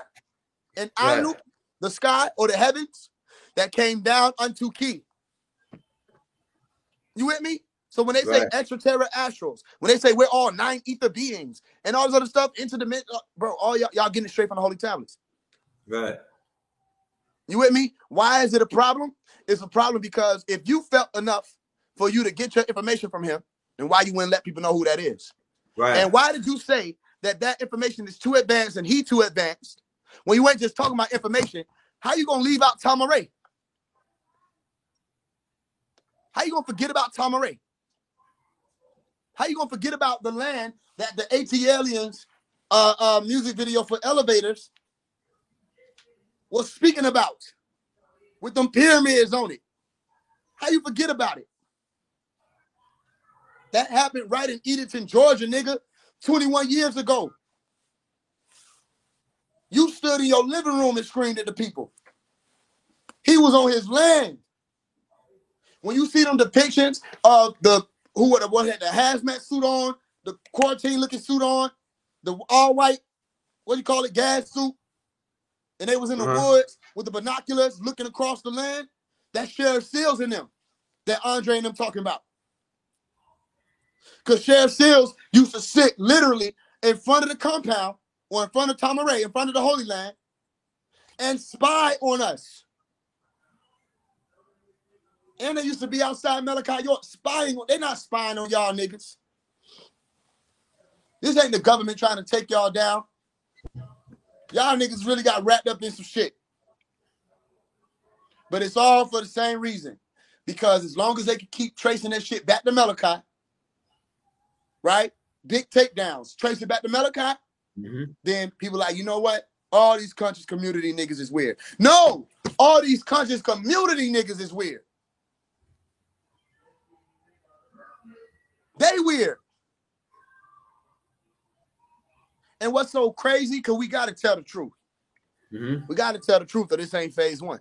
in Anu, the sky, or the heavens, that came down unto Ki. You with me? So when they say extraterrestrials, when they say we're all 9 ether beings and all this other stuff, bro, all y'all getting it straight from the holy tablets. Right. You with me? Why is it a problem? It's a problem because if you felt enough for you to get your information from him, then why you wouldn't let people know who that is? Right. And why did you say that information is too advanced and he too advanced when you ain't just talking about information? How you gonna leave out Tamaray? How you gonna forget about Tamaray? How you gonna forget about the land that the ATLiens music video for Elevators was speaking about with them pyramids on it? How you forget about it? That happened right in Edenton, Georgia, nigga, 21 years ago. You stood in your living room and screamed at the people. He was on his land. When you see them depictions of who had the hazmat suit on, the quarantine looking suit on, the all white, what do you call it, gas suit, and they was in the woods with the binoculars looking across the land, that's Sheriff Seals in them that Andre and them talking about. Because Sheriff Seals used to sit literally in front of the compound or in front of Tamaray, in front of the Holy Land, and spy on us. And they used to be outside Malachi York spying. They're not spying on y'all niggas. This ain't the government trying to take y'all down. Y'all niggas really got wrapped up in some shit. But it's all for the same reason. Because as long as they can keep tracing that shit back to Malachi, right? Big takedowns, trace it back to Malachi, then people like, you know what? All these conscious community niggas is weird. No! All these conscious community niggas is weird. They weird. And what's so crazy, because we got to tell the truth. We got to tell the truth or this ain't phase one.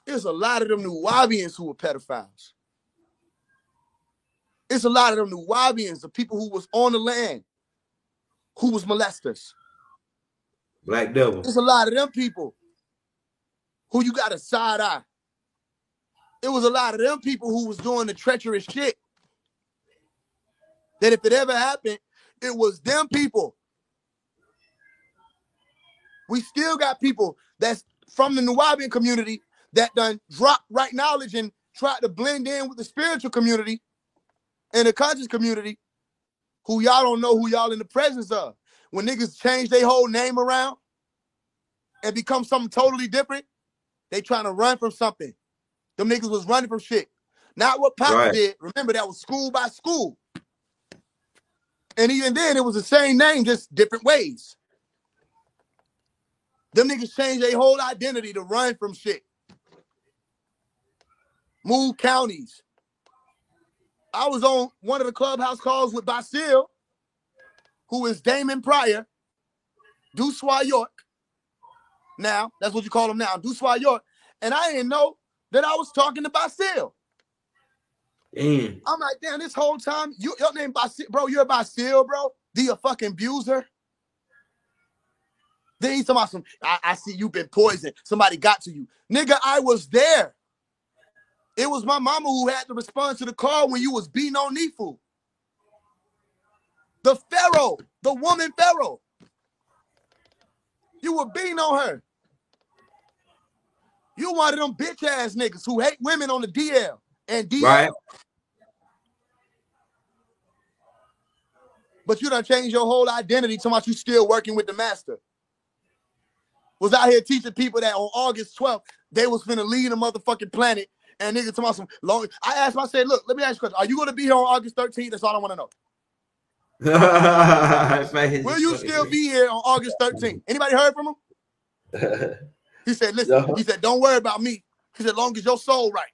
There's a lot of them Nuwaubians who were pedophiles. It's a lot of them Nuwaubians, the people who was on the land, who was molesters. Black devil. There's a lot of them people who you got a side eye. It was a lot of them people who was doing the treacherous shit. That if it ever happened, it was them people. We still got people that's from the Nuwaubian community that done dropped right knowledge and tried to blend in with the spiritual community and the conscious community who y'all don't know who y'all in the presence of. When niggas change their whole name around and become something totally different, they trying to run from something. Them niggas was running from shit. Not what Pops did. Remember, that was school by school. And even then, it was the same name, just different ways. Them niggas changed their whole identity to run from shit. Move counties. I was on one of the clubhouse calls with Basil, who is Damon Pryor, Duswa York. Now, that's what you call him now, Duswa York. And I didn't know that I was talking to Basil. I'm like, damn, this whole time, your name Basil, bro, you're Basil, bro. The fucking abuser. Then he's talking about some, I see you've been poisoned. Somebody got to you. Nigga, I was there. It was my mama who had to respond to the call when you was beating on Nifu. The Pharaoh, the woman Pharaoh. You were beating on her. You one of them bitch ass niggas who hate women on the DL and DL. Right. But you done changed your whole identity to much you still working with the master. was out here teaching people that on August 12th, they was finna leave the motherfucking planet. And niggas talking about some long. I asked him, I said, look, let me ask you a question. Are you going to be here on August 13th? That's all I want to know. Will you still be here on August 13th? Anybody heard from him? He said, listen, he said, don't worry about me. He said, long as your soul right.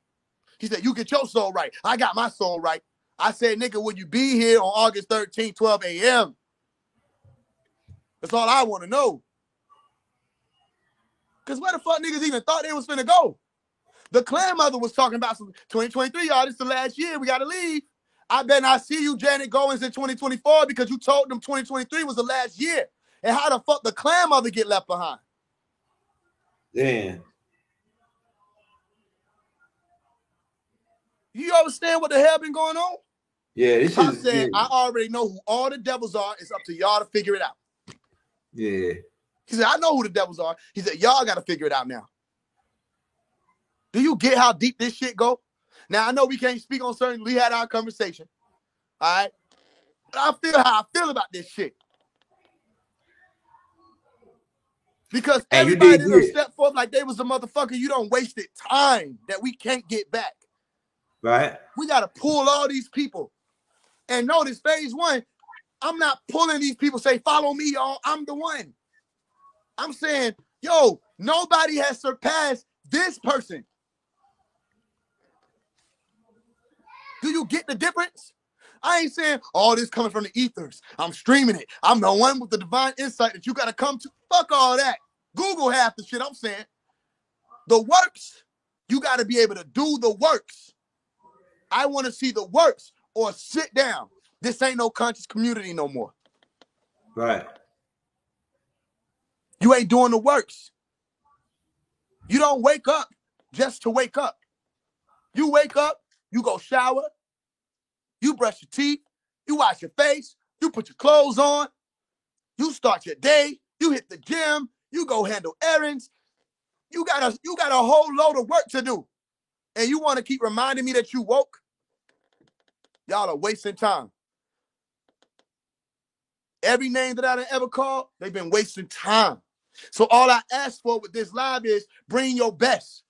He said, you get your soul right. I got my soul right. I said, nigga, will you be here on August 13th, 12 a.m.? That's all I want to know. Because where the fuck niggas even thought they was finna go? The clan mother was talking about some 2023, y'all. This is the last year. We got to leave. I bet I see you, Janet Goins, in 2024 because you told them 2023 was the last year. And how the fuck the clan mother get left behind? Damn. You understand what the hell been going on? Yeah, this Pop is. said, I already know who all the devils are. It's up to y'all to figure it out. Yeah. He said, I know who the devils are. He said, y'all got to figure it out now. Do you get how deep this shit go? Now, I know we can't speak on certain. We had our conversation. All right? But I feel how I feel about this shit. Because everybody that stepped forth like they was the motherfucker, you don't wasted time that we can't get back. Right. We got to pull all these people. And notice phase one, I'm not pulling these people, say, follow me, y'all. I'm the one. I'm saying, yo, nobody has surpassed this person. Do you get the difference? I ain't saying all this coming from the ethers. I'm streaming it. I'm the one with the divine insight that you got to come to. Fuck all that. Google half the shit I'm saying. The works, you got to be able to do the works. I want to see the works or sit down. This ain't no conscious community no more. Right. You ain't doing the works. You don't wake up just to wake up. You wake up, you go shower, you brush your teeth, you wash your face, you put your clothes on, you start your day, you hit the gym, you go handle errands. You got a whole load of work to do. And you want to keep reminding me that you woke? Y'all are wasting time. Every name that I done ever called, they've been wasting time. So all I ask for with this live is bring your best.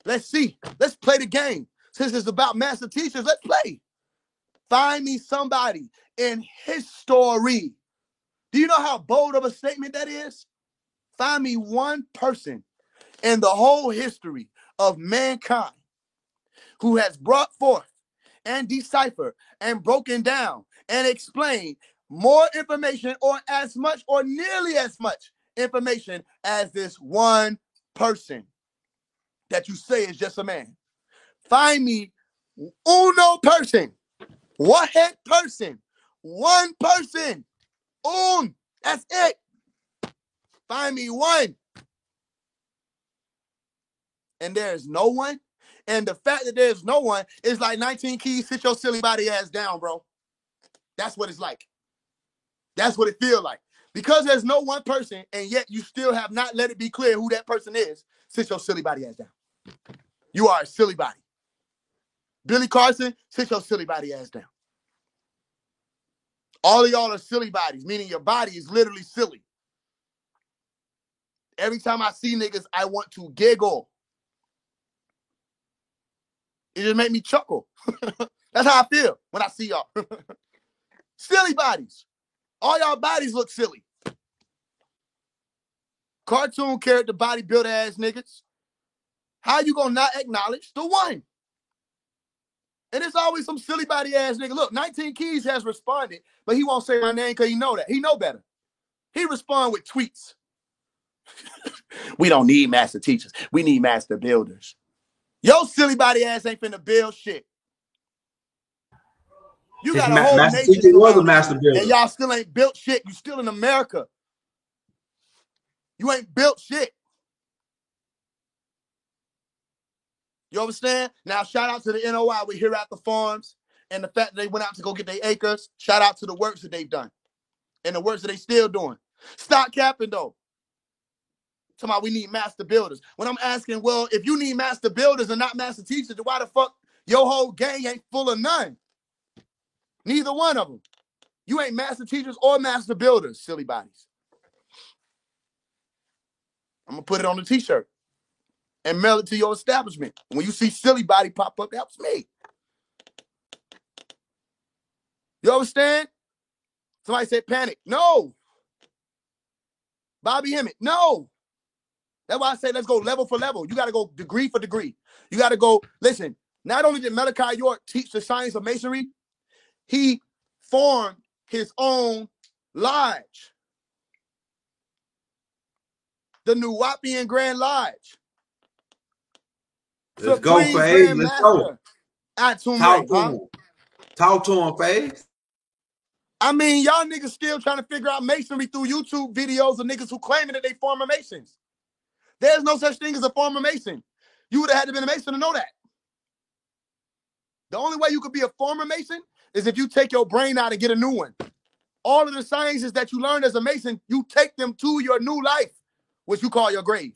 Let's see. Let's play the game. Since it's about master teachers, let's play. Find me somebody in history. Do you know how bold of a statement that is? Find me one person in the whole history of mankind who has brought forth and deciphered and broken down and explained more information or as much or nearly as much information as this one person that you say is just a man. Find me uno person. One person. One person. That's it. Find me one. And there's no one. And the fact that there's no one is like 19 keys, sit your silly body ass down, bro. That's what it's like. That's what it feels like. Because there's no one person, and yet you still have not let it be clear who that person is, sit your silly body ass down. You are a silly body. Billy Carson, sit your silly body ass down. All of y'all are silly bodies, meaning your body is literally silly. Every time I see niggas, I want to giggle. It just make me chuckle. That's how I feel when I see y'all. Silly bodies. All y'all bodies look silly. Cartoon character bodybuilder ass niggas. How you gonna not acknowledge the one? And it's always some silly body ass nigga. Look, 19 Keys has responded, but he won't say my name because he know that. He know better. He respond with tweets. We don't need master teachers. We need master builders. Yo, silly body ass ain't finna build shit. You got a whole nation was a master builder, and y'all still ain't built shit. You still in America. You ain't built shit. You understand? Now, shout out to the NOI. We're here at the farms. And the fact that they went out to go get their acres. Shout out to the works that they've done. And the works that they still doing. Stop capping, though. Talking about we need master builders. When I'm asking, well, if you need master builders and not master teachers, then why the fuck your whole gang ain't full of none? Neither one of them. You ain't master teachers or master builders, silly bodies. I'm gonna put it on a t-shirt and mail it to your establishment. When you see Silly Body pop up, that was me. You understand? Somebody said Panic. No. Bobby Hemmett. No. That's why I say let's go level for level. You got to go degree for degree. You got to go, listen, not only did Malachi York teach the science of masonry, he formed his own lodge. The Nuwaubian Grand Lodge. Let's go, Faze. Let's go. Talk to him, Faze. I mean, y'all niggas still trying to figure out masonry through YouTube videos of niggas who claiming that they former Masons. There's no such thing as a former Mason. You would have had to be a Mason to know that. The only way you could be a former Mason is if you take your brain out and get a new one. All of the sciences that you learned as a Mason, you take them to your new life, which you call your grave.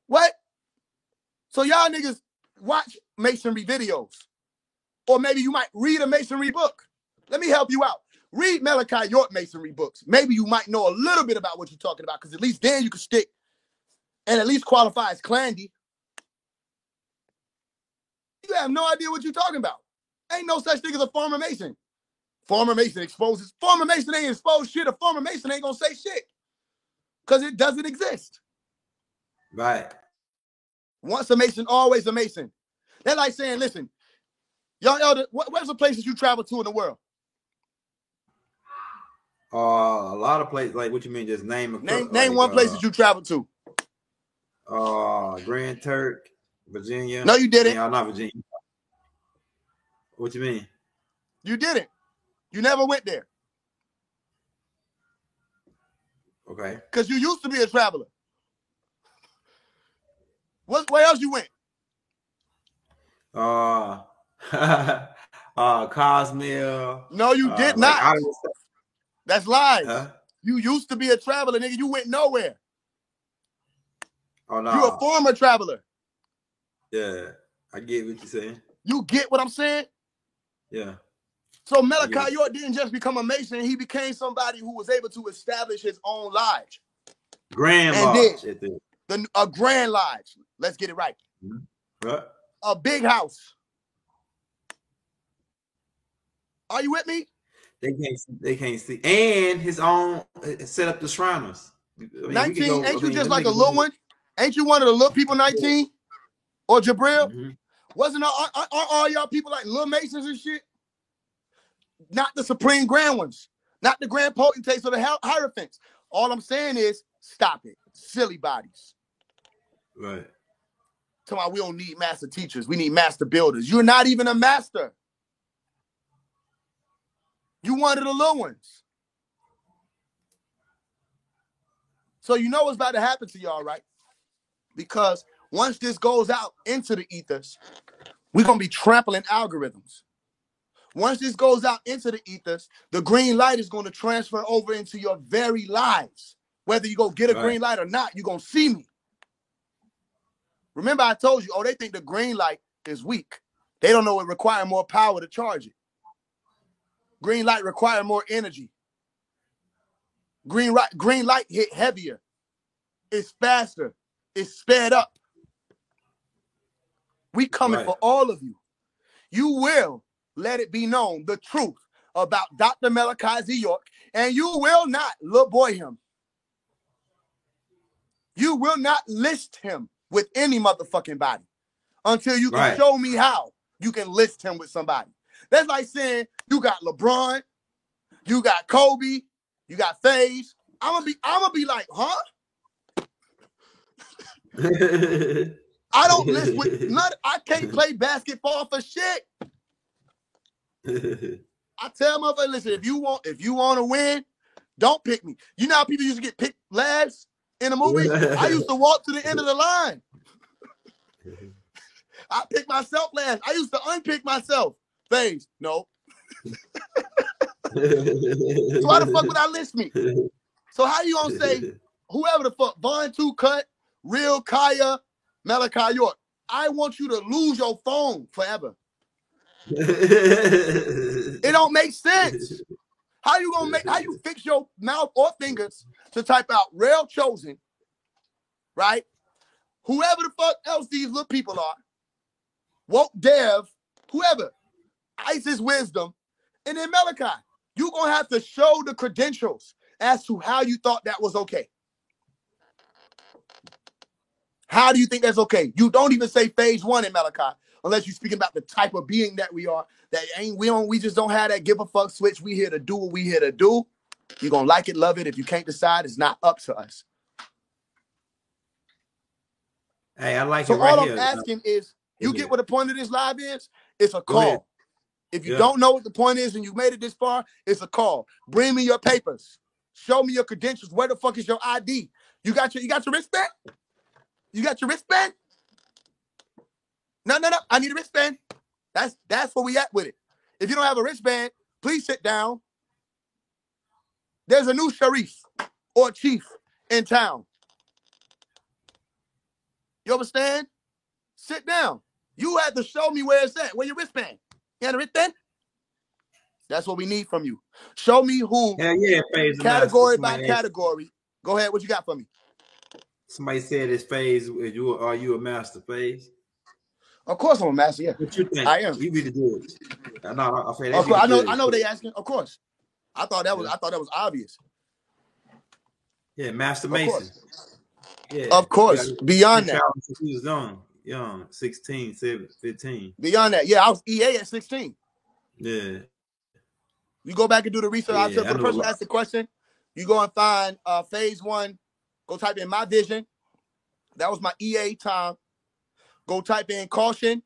What? So y'all niggas watch masonry videos. Or maybe you might read a masonry book. Let me help you out. Read Malachi York masonry books. Maybe you might know a little bit about what you're talking about, because at least then you can stick and at least qualify as Clandy. You have no idea what you're talking about. Ain't no such thing as a former Mason. Former Mason exposes. Former Mason ain't exposed shit. A former Mason ain't gonna say shit, because it doesn't exist. Right. Once a Mason, always a Mason. They're like saying, listen, young elder, where's the places you travel to in the world? A lot of places. Like, what you mean? Just name name one place that you traveled to. Grand Turk, Virginia. No, you didn't. Yeah, not Virginia. What you mean? You didn't. You never went there. Okay. Because you used to be a traveler. Where else you went? Cosmere. No, you did not. That's lies. Huh? You used to be a traveler, nigga. You went nowhere. Oh, no. You a former traveler. Yeah, I get what you're saying. You get what I'm saying? Yeah. So Malachi York didn't just become a Mason. He became somebody who was able to establish his own lodge. Grand Lodge. A Grand Lodge. Let's get it right. Mm-hmm. Right. A big house. Are you with me? They can't see. And his own set up the Shriners. I mean, 19, ain't you just like a little one? Ain't you one of the little people 19? Or Jabril? Mm-hmm. Wasn't all y'all people like little Masons and shit? Not the supreme grand ones. Not the grand potentates or the hierophants. All I'm saying is, stop it. Silly bodies. Right. Talking about we don't need master teachers. We need master builders. You're not even a master. You one of the little ones. So you know what's about to happen to y'all, right? Because once this goes out into the ethers, we're going to be trampling algorithms. Once this goes out into the ethers, the green light is going to transfer over into your very lives. Whether you go get a green light or not, you're going to see me. Remember I told you, they think the green light is weak. They don't know it requires more power to charge it. Green light requires more energy. Green light hit heavier. It's faster. It's sped up. We coming for all of you. You will let it be known the truth about Dr. Malachi Z. York, and you will not little boy him. You will not list him with any motherfucking body until you can show me how you can list him with somebody. That's like saying you got LeBron, you got Kobe, you got FaZe. I'm gonna be like, huh? I don't list with none. I can't play basketball for shit. I tell motherfuckers, listen, if you want to win, don't pick me. You know how people used to get picked last in the movie? I used to walk to the end of the line. I picked myself last. I used to unpick myself. FaZe, no. So why the fuck would I list me? So how you gonna say whoever the fuck, Von Two Cut, Real Kaya, Malachi York? I want you to lose your phone forever. It don't make sense. How you fix your mouth or fingers to type out Real Chosen, right? Whoever the fuck else these little people are, Woke Dev, whoever, Isis Wisdom, and then Malachi. You're going to have to show the credentials as to how you thought that was okay. How do you think that's okay? You don't even say phase one in Malachi unless you're speaking about the type of being that we are. That we just don't have that give a fuck switch. We here to do what we here to do. You're going to like it, love it. If you can't decide, it's not up to us. Hey, I like so it right all here. I'm asking is, you get what the point of this live is? It's a Go ahead. call. If you don't know what the point is and you made it this far, it's a call. Bring me your papers. Show me your credentials. Where the fuck is your ID? You got your wristband? You got your wristband? No. I need a wristband. That's where we at with it. If you don't have a wristband, please sit down. There's a new sheriff or chief in town. You understand? Sit down. You have to show me where it's at. Where your wristband? You had a wristband? That's what we need from you. Show me who. Phase category by category. Go ahead. What you got for me? Somebody said this phase. Are you a master phase? Of course I'm a master. Yeah. What you think? I am. You be the good. I know they asking. Of course. I thought that was obvious. Yeah, Master Mason. Yeah. Of course. Beyond that. He was young, 16, 15. Beyond that. Yeah, I was EA at 16. Yeah. You go back and do the research. I said for the person who asked the question, you go and find phase one. Go type in my vision. That was my EA time. Go type in caution.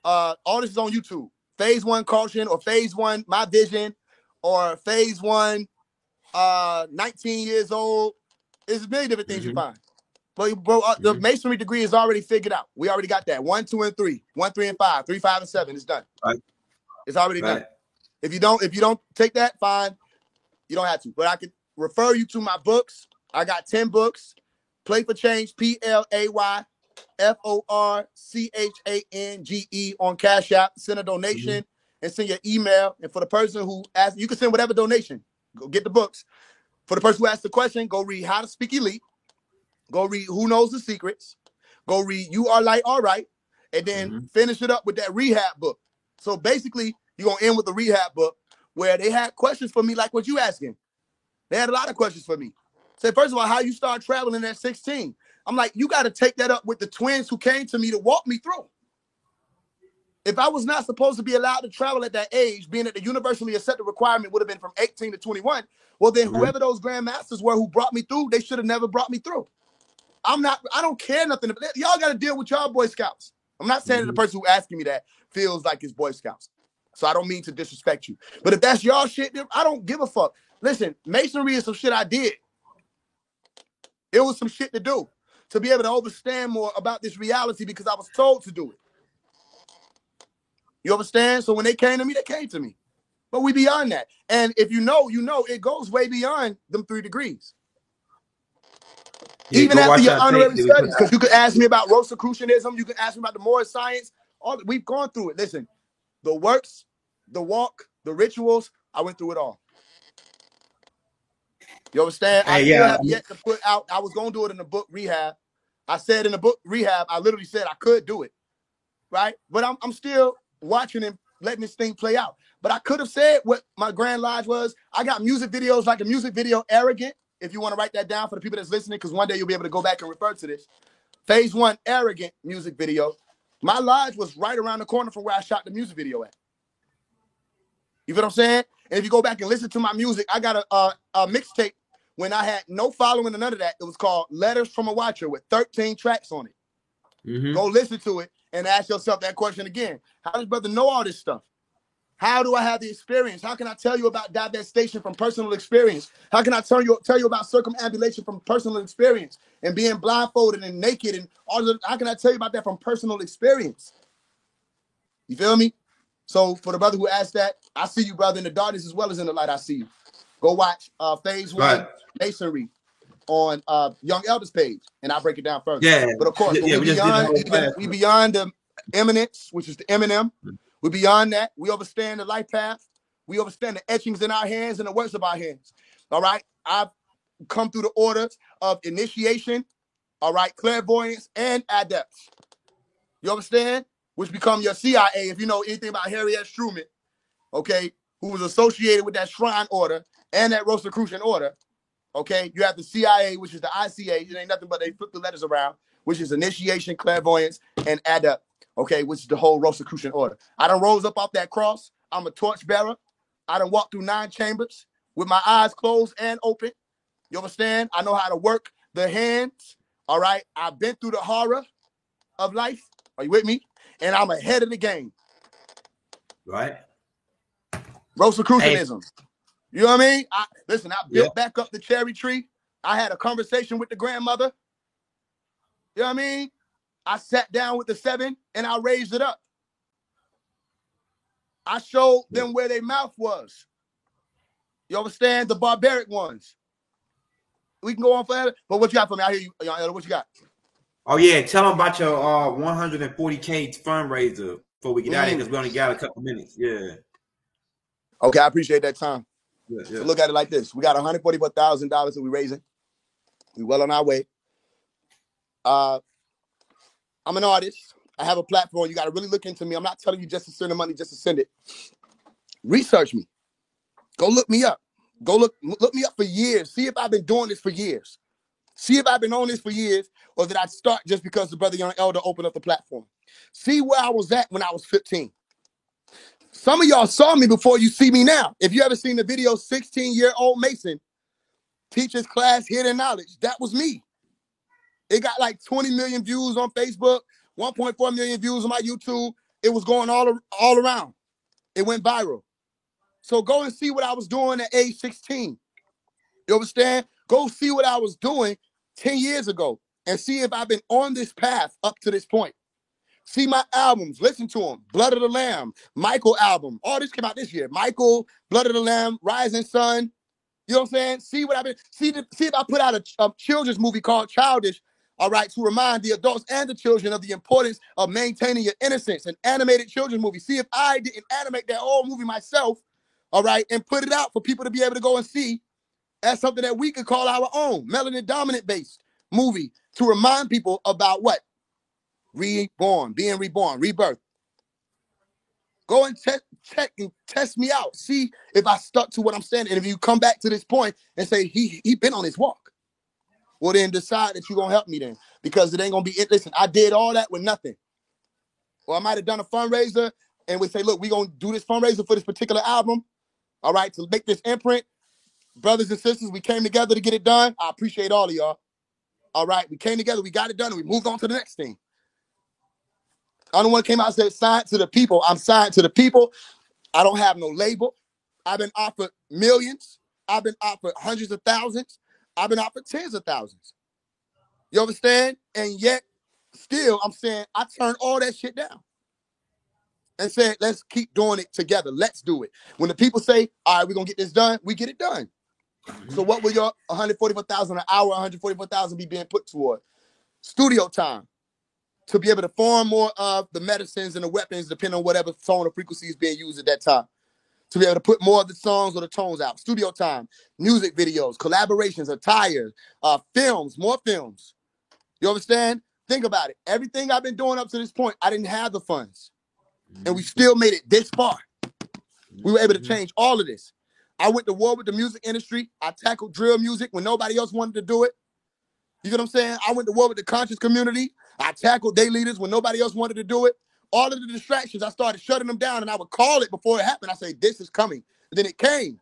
All this is on YouTube. Phase one caution or phase one my vision or phase one 19 years old. There's a million different things you find. But bro, the masonry degree is already figured out. We already got that. 1, 2, and 3. 1, 3, and 5. 3, 5, and 7. It's done. Right. It's already done. If you don't take that, fine. You don't have to. But I can refer you to my books. I got 10 books. Play for Change, PlayForChange on Cash App. Send a donation and send your email. And for the person who asked, you can send whatever donation. Go get the books. For the person who asked the question, go read How to Speak Elite. Go read Who Knows the Secrets. Go read You Are Light, All Right. And then finish it up with that rehab book. So basically, you're going to end with the rehab book where they had questions for me like what you asking. They had a lot of questions for me. Say, first of all, how you start traveling at 16. I'm like, you got to take that up with the twins who came to me to walk me through. If I was not supposed to be allowed to travel at that age, being that the universally accepted requirement would have been from 18 to 21, well, then whoever those grandmasters were who brought me through, they should have never brought me through. I don't care nothing. Y'all got to deal with y'all Boy Scouts. I'm not saying that the person who asking me that feels like it's Boy Scouts. So I don't mean to disrespect you. But if that's y'all shit, I don't give a fuck. Listen, masonry is some shit I did. It was some shit to do to be able to understand more about this reality because I was told to do it. You understand? So when they came to me, they came to me. But we beyond that. And if you know, it goes way beyond them 3 degrees. Even after your honorary studies, because you could ask me about Rosicrucianism, you could ask me about the Moorish science. We've gone through it. Listen, the works, the walk, the rituals, I went through it all. You understand? I still have yet to put out. I was going to do it in the book Rehab. I said in the book Rehab, I literally said I could do it. Right? But I'm still watching and letting this thing play out. But I could have said what my Grand Lodge was. I got music videos like the music video Arrogant. If you want to write that down for the people that's listening, because one day you'll be able to go back and refer to this. Phase 1 Arrogant music video. My lodge was right around the corner from where I shot the music video at. You feel what I'm saying? And if you go back and listen to my music, I got a mixtape when I had no following and none of that. It was called Letters from a Watcher with 13 tracks on it. Go listen to it and ask yourself that question again. How does brother know all this stuff? How do I have the experience? How can I tell you about divestation from personal experience? How can I tell you about circumambulation from personal experience and being blindfolded and naked and all of? How can I tell you about that from personal experience? You feel me? So for the brother who asked that, I see you, brother, in the darkness as well as in the light. I see you. Go watch Phase 1 Masonry on Young Elders page, and I'll break it down further. Yeah, but of course, we beyond the eminence, which is the Eminem. We're beyond that. We understand the life path. We understand the etchings in our hands and the works of our hands. All right? I've come through the orders of initiation, all right, clairvoyance, and adepts. You understand? Which become your CIA, if you know anything about Harry S. Truman, okay, who was associated with that Shrine Order and that Rosicrucian Order, okay? You have the CIA, which is the ICA. It ain't nothing but they flip the letters around, which is initiation, clairvoyance, and adept, okay, which is the whole Rosicrucian Order. I done rose up off that cross. I'm a torch bearer. I done walked through 9 chambers with my eyes closed and open. You understand? I know how to work the hands, all right? I've been through the horror of life. Are you with me? And I'm ahead of the game. Right. Rosicrucianism. Hey. You know what I mean? I built back up the cherry tree. I had a conversation with the grandmother. You know what I mean? I sat down with the 7 and I raised it up. I showed them where their mouth was. You understand? The barbaric ones. We can go on forever. But what you got for me? I hear you, Young Elder. What you got? Oh, yeah. Tell them about your 140K fundraiser before we get out of here, because we only got a couple minutes. Yeah. Okay, I appreciate that time. Yeah. So look at it like this. We got $144,000 that we're raising. We're well on our way. I'm an artist. I have a platform. You got to really look into me. I'm not telling you just to send the money, just to send it. Research me. Go look me up. Go look me up for years. See if I've been doing this for years. See if I've been on this for years, or did I start just because the Brother Young Elder opened up the platform? See where I was at when I was 15. Some of y'all saw me before you see me now. If you ever seen the video, 16-year-old Mason teaches class hidden knowledge, that was me. It got like 20 million views on Facebook, 1.4 million views on my YouTube. It was going all around. It went viral. So go and see what I was doing at age 16. You understand? Go see what I was doing 10 years ago and see if I've been on this path up to this point. See my albums, listen to them. Blood of the Lamb, Michael album. All this came out this year. Michael, Blood of the Lamb, Rising Sun. You know what I'm saying? See what I've been, see if I put out a children's movie called Childish, all right, to remind the adults and the children of the importance of maintaining your innocence, an animated children's movie. See if I didn't animate that whole movie myself, all right, and put it out for people to be able to go and see as something that we could call our own, melanin dominant based movie to remind people about what? Reborn, being reborn, rebirth. Go and check and test me out. See if I stuck to what I'm saying. And if you come back to this point and say he been on his walk, well then decide that you're gonna help me then, because it ain't gonna be it. Listen, I did all that with nothing. Or I might have done a fundraiser and we say, look, we're gonna do this fundraiser for this particular album, all right, to make this imprint. Brothers and sisters, we came together to get it done. I appreciate all of y'all. All right, we came together, we got it done, and we moved on to the next thing. I'm the one came out and said, signed to the people. I'm signed to the people. I don't have no label. I've been offered millions. I've been offered hundreds of thousands. I've been offered tens of thousands. You understand? And yet, still, I'm saying I turned all that shit down and said, let's keep doing it together. Let's do it. When the people say, all right, we're going to get this done, we get it done. So what will your $144,000 an hour, $144,000 be being put toward? Studio time. To be able to form more of the medicines and the weapons, depending on whatever tone or frequency is being used at that time. To be able to put more of the songs or the tones out. Studio time, music videos, collaborations, attire, films, more films. You understand? Think about it. Everything I've been doing up to this point, I didn't have the funds. And we still made it this far. We were able to change all of this. I went to war with the music industry. I tackled drill music when nobody else wanted to do it. You get what I'm saying? I went to war with the conscious community. I tackled day leaders when nobody else wanted to do it. All of the distractions, I started shutting them down, and I would call it before it happened. I say, this is coming. And then it came.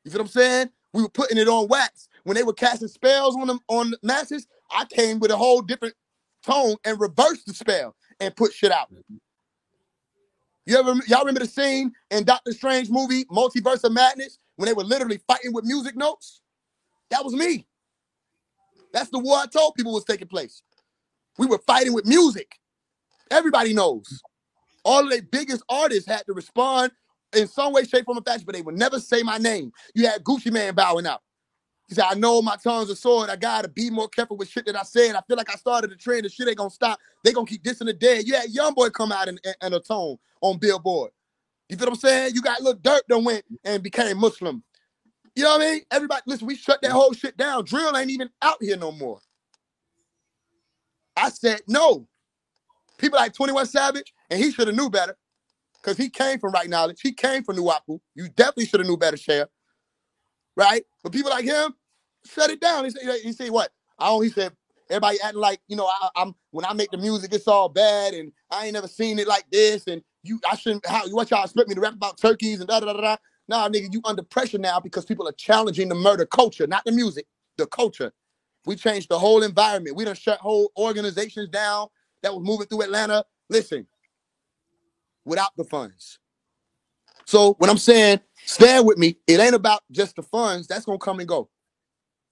You feel what I'm saying? We were putting it on wax. When they were casting spells on them on the masses, I came with a whole different tone and reversed the spell and put shit out. Y'all remember the scene in Doctor Strange movie, Multiverse of Madness, when they were literally fighting with music notes? That was me. That's the war I told people was taking place. We were fighting with music. Everybody knows. All of their biggest artists had to respond in some way, shape, form, or fashion, but they would never say my name. You had Gucci Mane bowing out. He said, I know my tongue's a sword. I got to be more careful with shit that I say. And I feel like I started a trend. The shit ain't going to stop. They going to keep dissing the dead. You had Youngboy come out in a tone on Billboard. You feel what I'm saying? You got Lil Durk that went and became Muslim. You know what I mean? Everybody, listen, we shut that whole shit down. Drill ain't even out here no more. I said no. People like 21 Savage, and he should have knew better, because he came from Right Knowledge. He came from Nuwapu. You definitely should have knew better, Cher. Right? But people like him, shut it down. He said what? He said, everybody acting like, you know, I'm when I make the music, it's all bad, and I ain't never seen it like this, and I shouldn't, what y'all expect me to rap about turkeys and da-da-da-da? Nah, nigga, you under pressure now because people are challenging the murder culture, not the music, the culture. We changed the whole environment. We done shut whole organizations down that was moving through Atlanta. Listen, without the funds. So when I'm saying stand with me, it ain't about just the funds. That's going to come and go.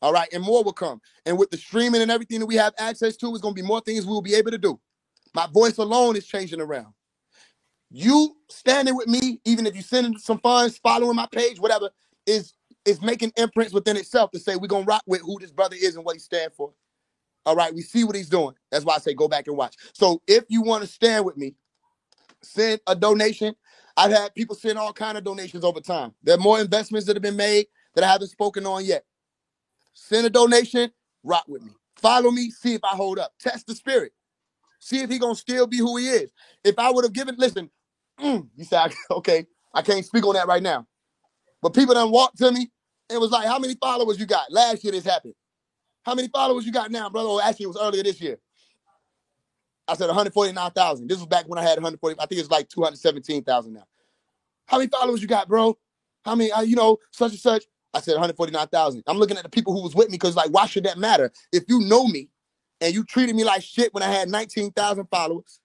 All right, and more will come. And with the streaming and everything that we have access to, it's going to be more things we will be able to do. My voice alone is changing around. You standing with me, even if you sending some funds, following my page, whatever, is making imprints within itself to say we're going to rock with who this brother is and what he stands for. All right, we see what he's doing. That's why I say go back and watch. So if you want to stand with me, send a donation. I've had people send all kind of donations over time. There are more investments that have been made that I haven't spoken on yet. Send a donation, rock with me. Follow me, see if I hold up. Test the spirit. See if he gonna still be who he is. If I would have given, listen, you say, okay, I can't speak on that right now. But people done walked to me and was like, how many followers you got? Last year this happened. How many followers you got now, brother? Oh, actually, it was earlier this year. I said 149,000. This was back when I had 140. I think it's like 217,000 now. How many followers you got, bro? How many, such and such? I said 149,000. I'm looking at the people who was with me because, like, why should that matter? If you know me and you treated me like shit when I had 19,000 followers,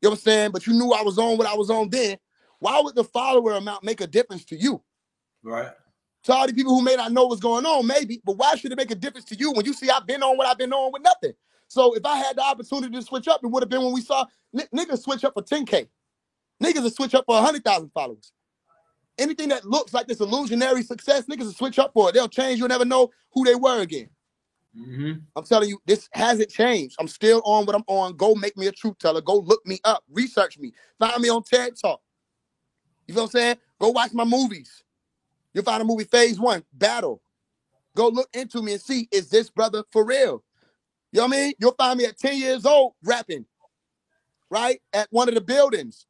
you know what I'm saying? But you knew I was on what I was on then. Why would the follower amount make a difference to you? Right. To all the people who may not know what's going on, maybe, but why should it make a difference to you when you see I've been on what I've been on with nothing? So if I had the opportunity to switch up, it would have been when we saw niggas switch up for 10K. Niggas will switch up for 100,000 followers. Anything that looks like this illusionary success, niggas will switch up for it. They'll change. You'll never know who they were again. Mm-hmm. I'm telling you, this hasn't changed. I'm still on what I'm on. Go make me a truth teller. Go look me up. Research me. Find me on TED Talk. You know what I'm saying? Go watch my movies. You'll find a movie, Phase 1, Battle. Go look into me and see, is this brother for real? You know what I mean? You'll find me at 10 years old rapping, right? At one of the buildings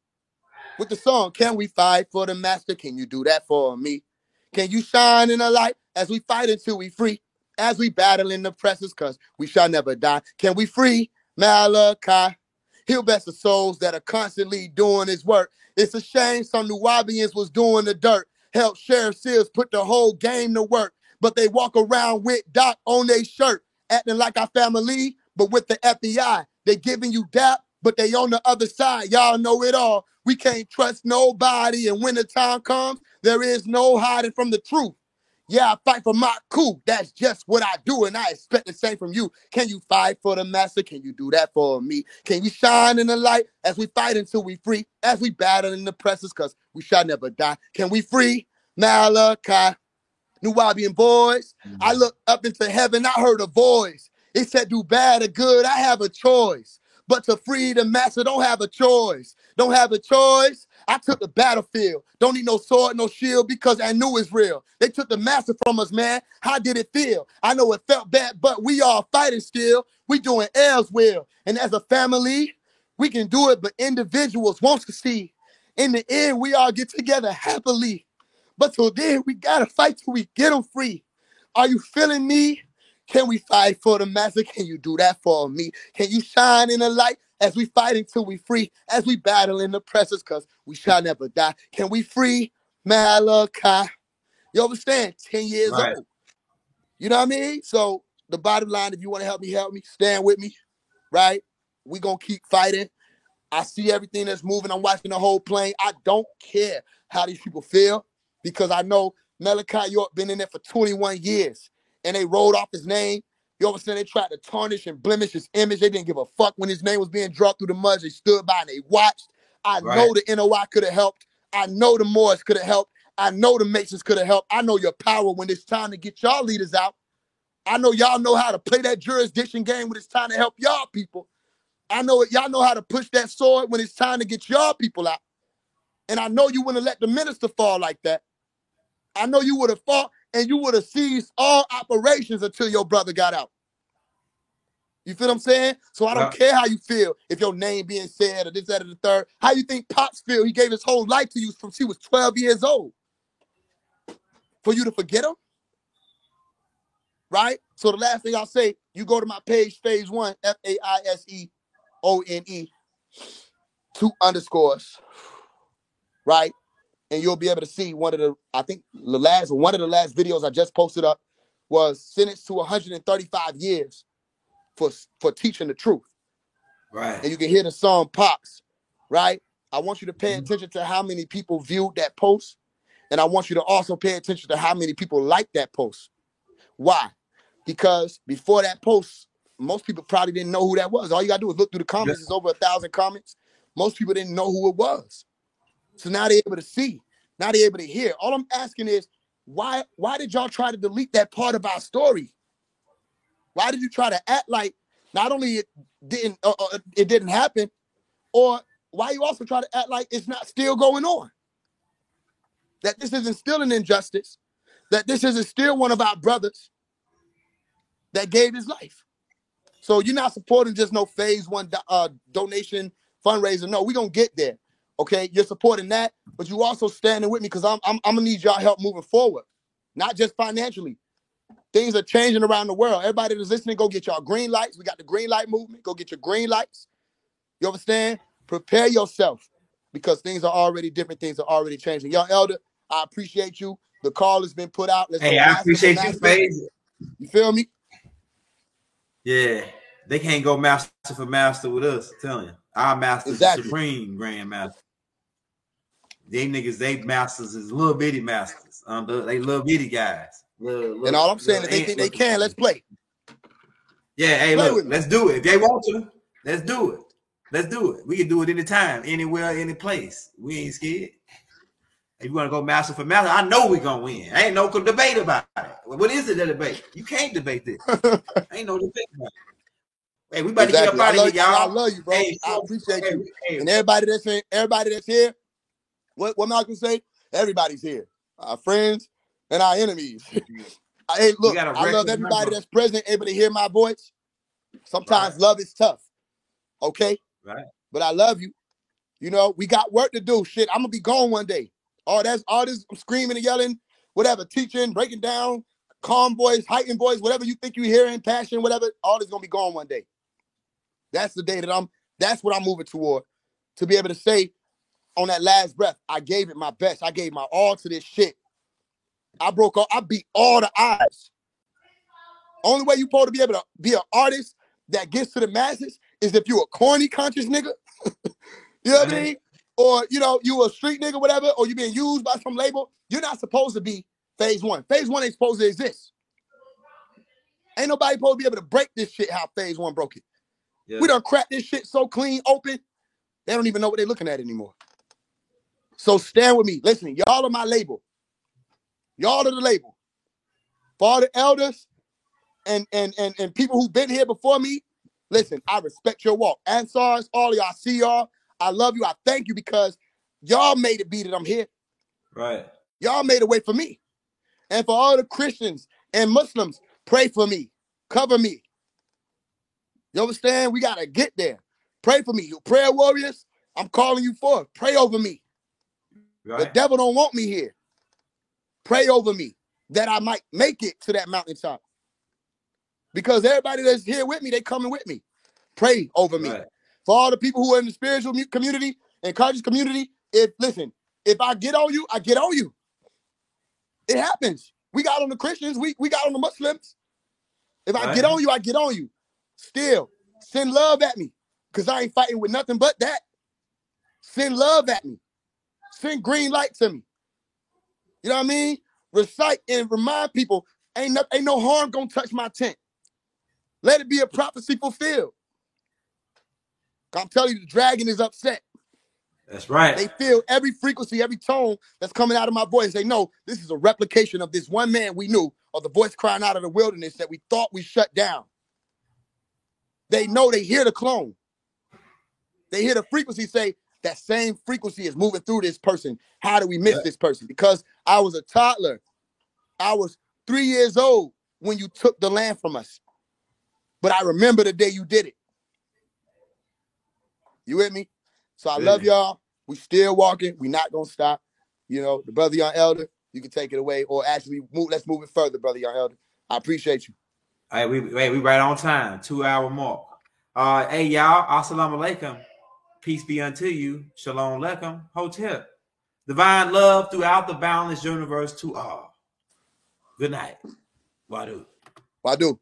with the song, Can We Fight for the Master? Can you do that for me? Can you shine in the light as we fight until we free? As we battle in the presses, cause we shall never die. Can we free Malachi? He'll bless the souls that are constantly doing his work. It's a shame some Nuwabians was doing the dirt. Help Sheriff Seals put the whole game to work. But they walk around with Doc on their shirt, acting like our family, but with the FBI. They giving you dap, but they on the other side. Y'all know it all. We can't trust nobody, and when the time comes, there is no hiding from the truth. Yeah, I fight for my coup. That's just what I do, and I expect the same from you. Can you fight for the master? Can you do that for me? Can you shine in the light as we fight until we free? As we battle in the presses, because we shall never die. Can we free Malachi? Nuwabian boys, I look up into heaven, I heard a voice. It said, do bad or good, I have a choice. But to free the master, don't have a choice. Don't have a choice. I took the battlefield. Don't need no sword, no shield, because I knew it's real. They took the master from us, man. How did it feel? I know it felt bad, but we all fighting still. We doing L's will. And as a family, we can do it, but individuals won't succeed. In the end, we all get together happily. But till then, we gotta fight till we get them free. Are you feeling me? Can we fight for the master? Can you do that for me? Can you shine in the light as we fight until we free? As we battle in the presses, cause we shall never die. Can we free Malachi? You understand? 10 years Right. old. You know what I mean? So the bottom line, if you want to help me, stand with me, right? We gonna keep fighting. I see everything that's moving. I'm watching the whole plane. I don't care how these people feel, because I know Malachi York been in there for 21 years, and they rolled off his name. You understand? They tried to tarnish and blemish his image. They didn't give a fuck when his name was being dropped through the mud. They stood by and they watched. I know the NOI could have helped. I know the Moors could have helped. I know the Masons could have helped. I know your power when it's time to get y'all leaders out. I know y'all know how to play that jurisdiction game when it's time to help y'all people. I know y'all know how to push that sword when it's time to get y'all people out. And I know you wouldn't let the minister fall like that. I know you would have fought and you would have ceased all operations until your brother got out. You feel what I'm saying? So I don't care how you feel if your name being said or this, that, or the third. How you think Pops feel? He gave his whole life to you from he was 12 years old. For you to forget him? Right? So the last thing I'll say, you go to my page, Phase One, FAISEONE, 2_, right? And you'll be able to see one of the last videos I just posted up was sentenced to 135 years for teaching the truth. Right. And you can hear the song Pops, right? I want you to pay attention to how many people viewed that post. And I want you to also pay attention to how many people liked that post. Why? Because before that post, most people probably didn't know who that was. All you gotta do is look through the comments. It's over 1,000 comments. Most people didn't know who it was. So now they're able to see. Now they're able to hear. All I'm asking is, why did y'all try to delete that part of our story? Why did you try to act like not only it didn't happen, or why you also try to act like it's not still going on? That this isn't still an injustice, that this isn't still one of our brothers that gave his life. So you're not supporting just no Phase One donation fundraiser. No, we're gonna get there. Okay, you're supporting that, but you also standing with me because I'm gonna need y'all help moving forward, not just financially. Things are changing around the world. Everybody that's listening, go get y'all green lights. We got the green light movement. Go get your green lights. You understand? Prepare yourself because things are already different. Things are already changing. Young Elder, I appreciate you. The call has been put out. Hey, I appreciate you, Phase. You feel me? Yeah, they can't go master for master with us. I'm telling you, our master is the supreme grandmaster. They niggas, they masters is little bitty masters. They little bitty guys. And all I'm saying is they think they can. Let's play. Yeah, hey, look, let's do it. If they want to, let's do it. Let's do it. We can do it anytime, anywhere, any place. We ain't scared. If you want to go master for master, I know we're going to win. Ain't no debate about it. What is it, the debate? You can't debate this. Ain't no debate about it. Hey, we about to get up out of here, y'all. I love you, bro. Hey, I appreciate you. And everybody that's here, what Malcolm say? Everybody's here. Our friends and our enemies. Hey, look, I love everybody that's present, able to hear my voice. Sometimes love is tough. Okay? Right. But I love you. You know, we got work to do. Shit, I'm gonna be gone one day. All this screaming and yelling, whatever, teaching, breaking down, calm voice, heightened voice, whatever you think you hear in passion, whatever, all this gonna be gone one day. That's the day that's what I'm moving toward. To be able to say on that last breath, I gave it my best. I gave my all to this shit. I beat all the odds. Only way you supposed to be able to be an artist that gets to the masses is if you a corny conscious nigga. You know what I mean? Or, you know, you a street nigga, whatever, or you being used by some label. You're not supposed to be Phase One. Phase One ain't supposed to exist. Ain't nobody supposed to be able to break this shit how Phase One broke it. Yeah. We done cracked this shit so clean, open, they don't even know what they're looking at anymore. So stand with me. Listen, y'all are my label. Y'all are the label. For all the elders and people who've been here before me, listen, I respect your walk. Ansars, all of y'all, I see y'all. I love you. I thank you because y'all made it be that I'm here. Right. Y'all made a way for me. And for all the Christians and Muslims, pray for me. Cover me. You understand? We got to get there. Pray for me. You prayer warriors, I'm calling you forth. Pray over me. Right. The devil don't want me here. Pray over me that I might make it to that mountaintop. Because everybody that's here with me, they coming with me. Pray over me. Right. For all the people who are in the spiritual community and conscious community, if I get on you, I get on you. It happens. We got on the Christians. We got on the Muslims. If I get on you, I get on you. Still, send love at me because I ain't fighting with nothing but that. Send love at me. Send green light to me. You know what I mean? Recite and remind people, ain't no harm gonna touch my tent. Let it be a prophecy fulfilled. I'm telling you, the dragon is upset. That's right. They feel every frequency, every tone that's coming out of my voice. They know this is a replication of this one man we knew, or the voice crying out of the wilderness that we thought we shut down. They know, they hear the clone. They hear the frequency say, that same frequency is moving through this person. How do we miss this person? Because I was a toddler. I was 3 years old when you took the land from us. But I remember the day you did it. You with me? So I love y'all. We still walking. We not gonna stop. You know, the Brother Young Elder, you can take it away. Or actually, let's move it further, Brother Young Elder. I appreciate you. All right, we right on time. 2 hour mark. Hey, y'all. Assalamu alaikum. Peace be unto you. Shalom alaikum. Hotel. Divine love throughout the boundless universe to all. Good night. Wadu. Wadu.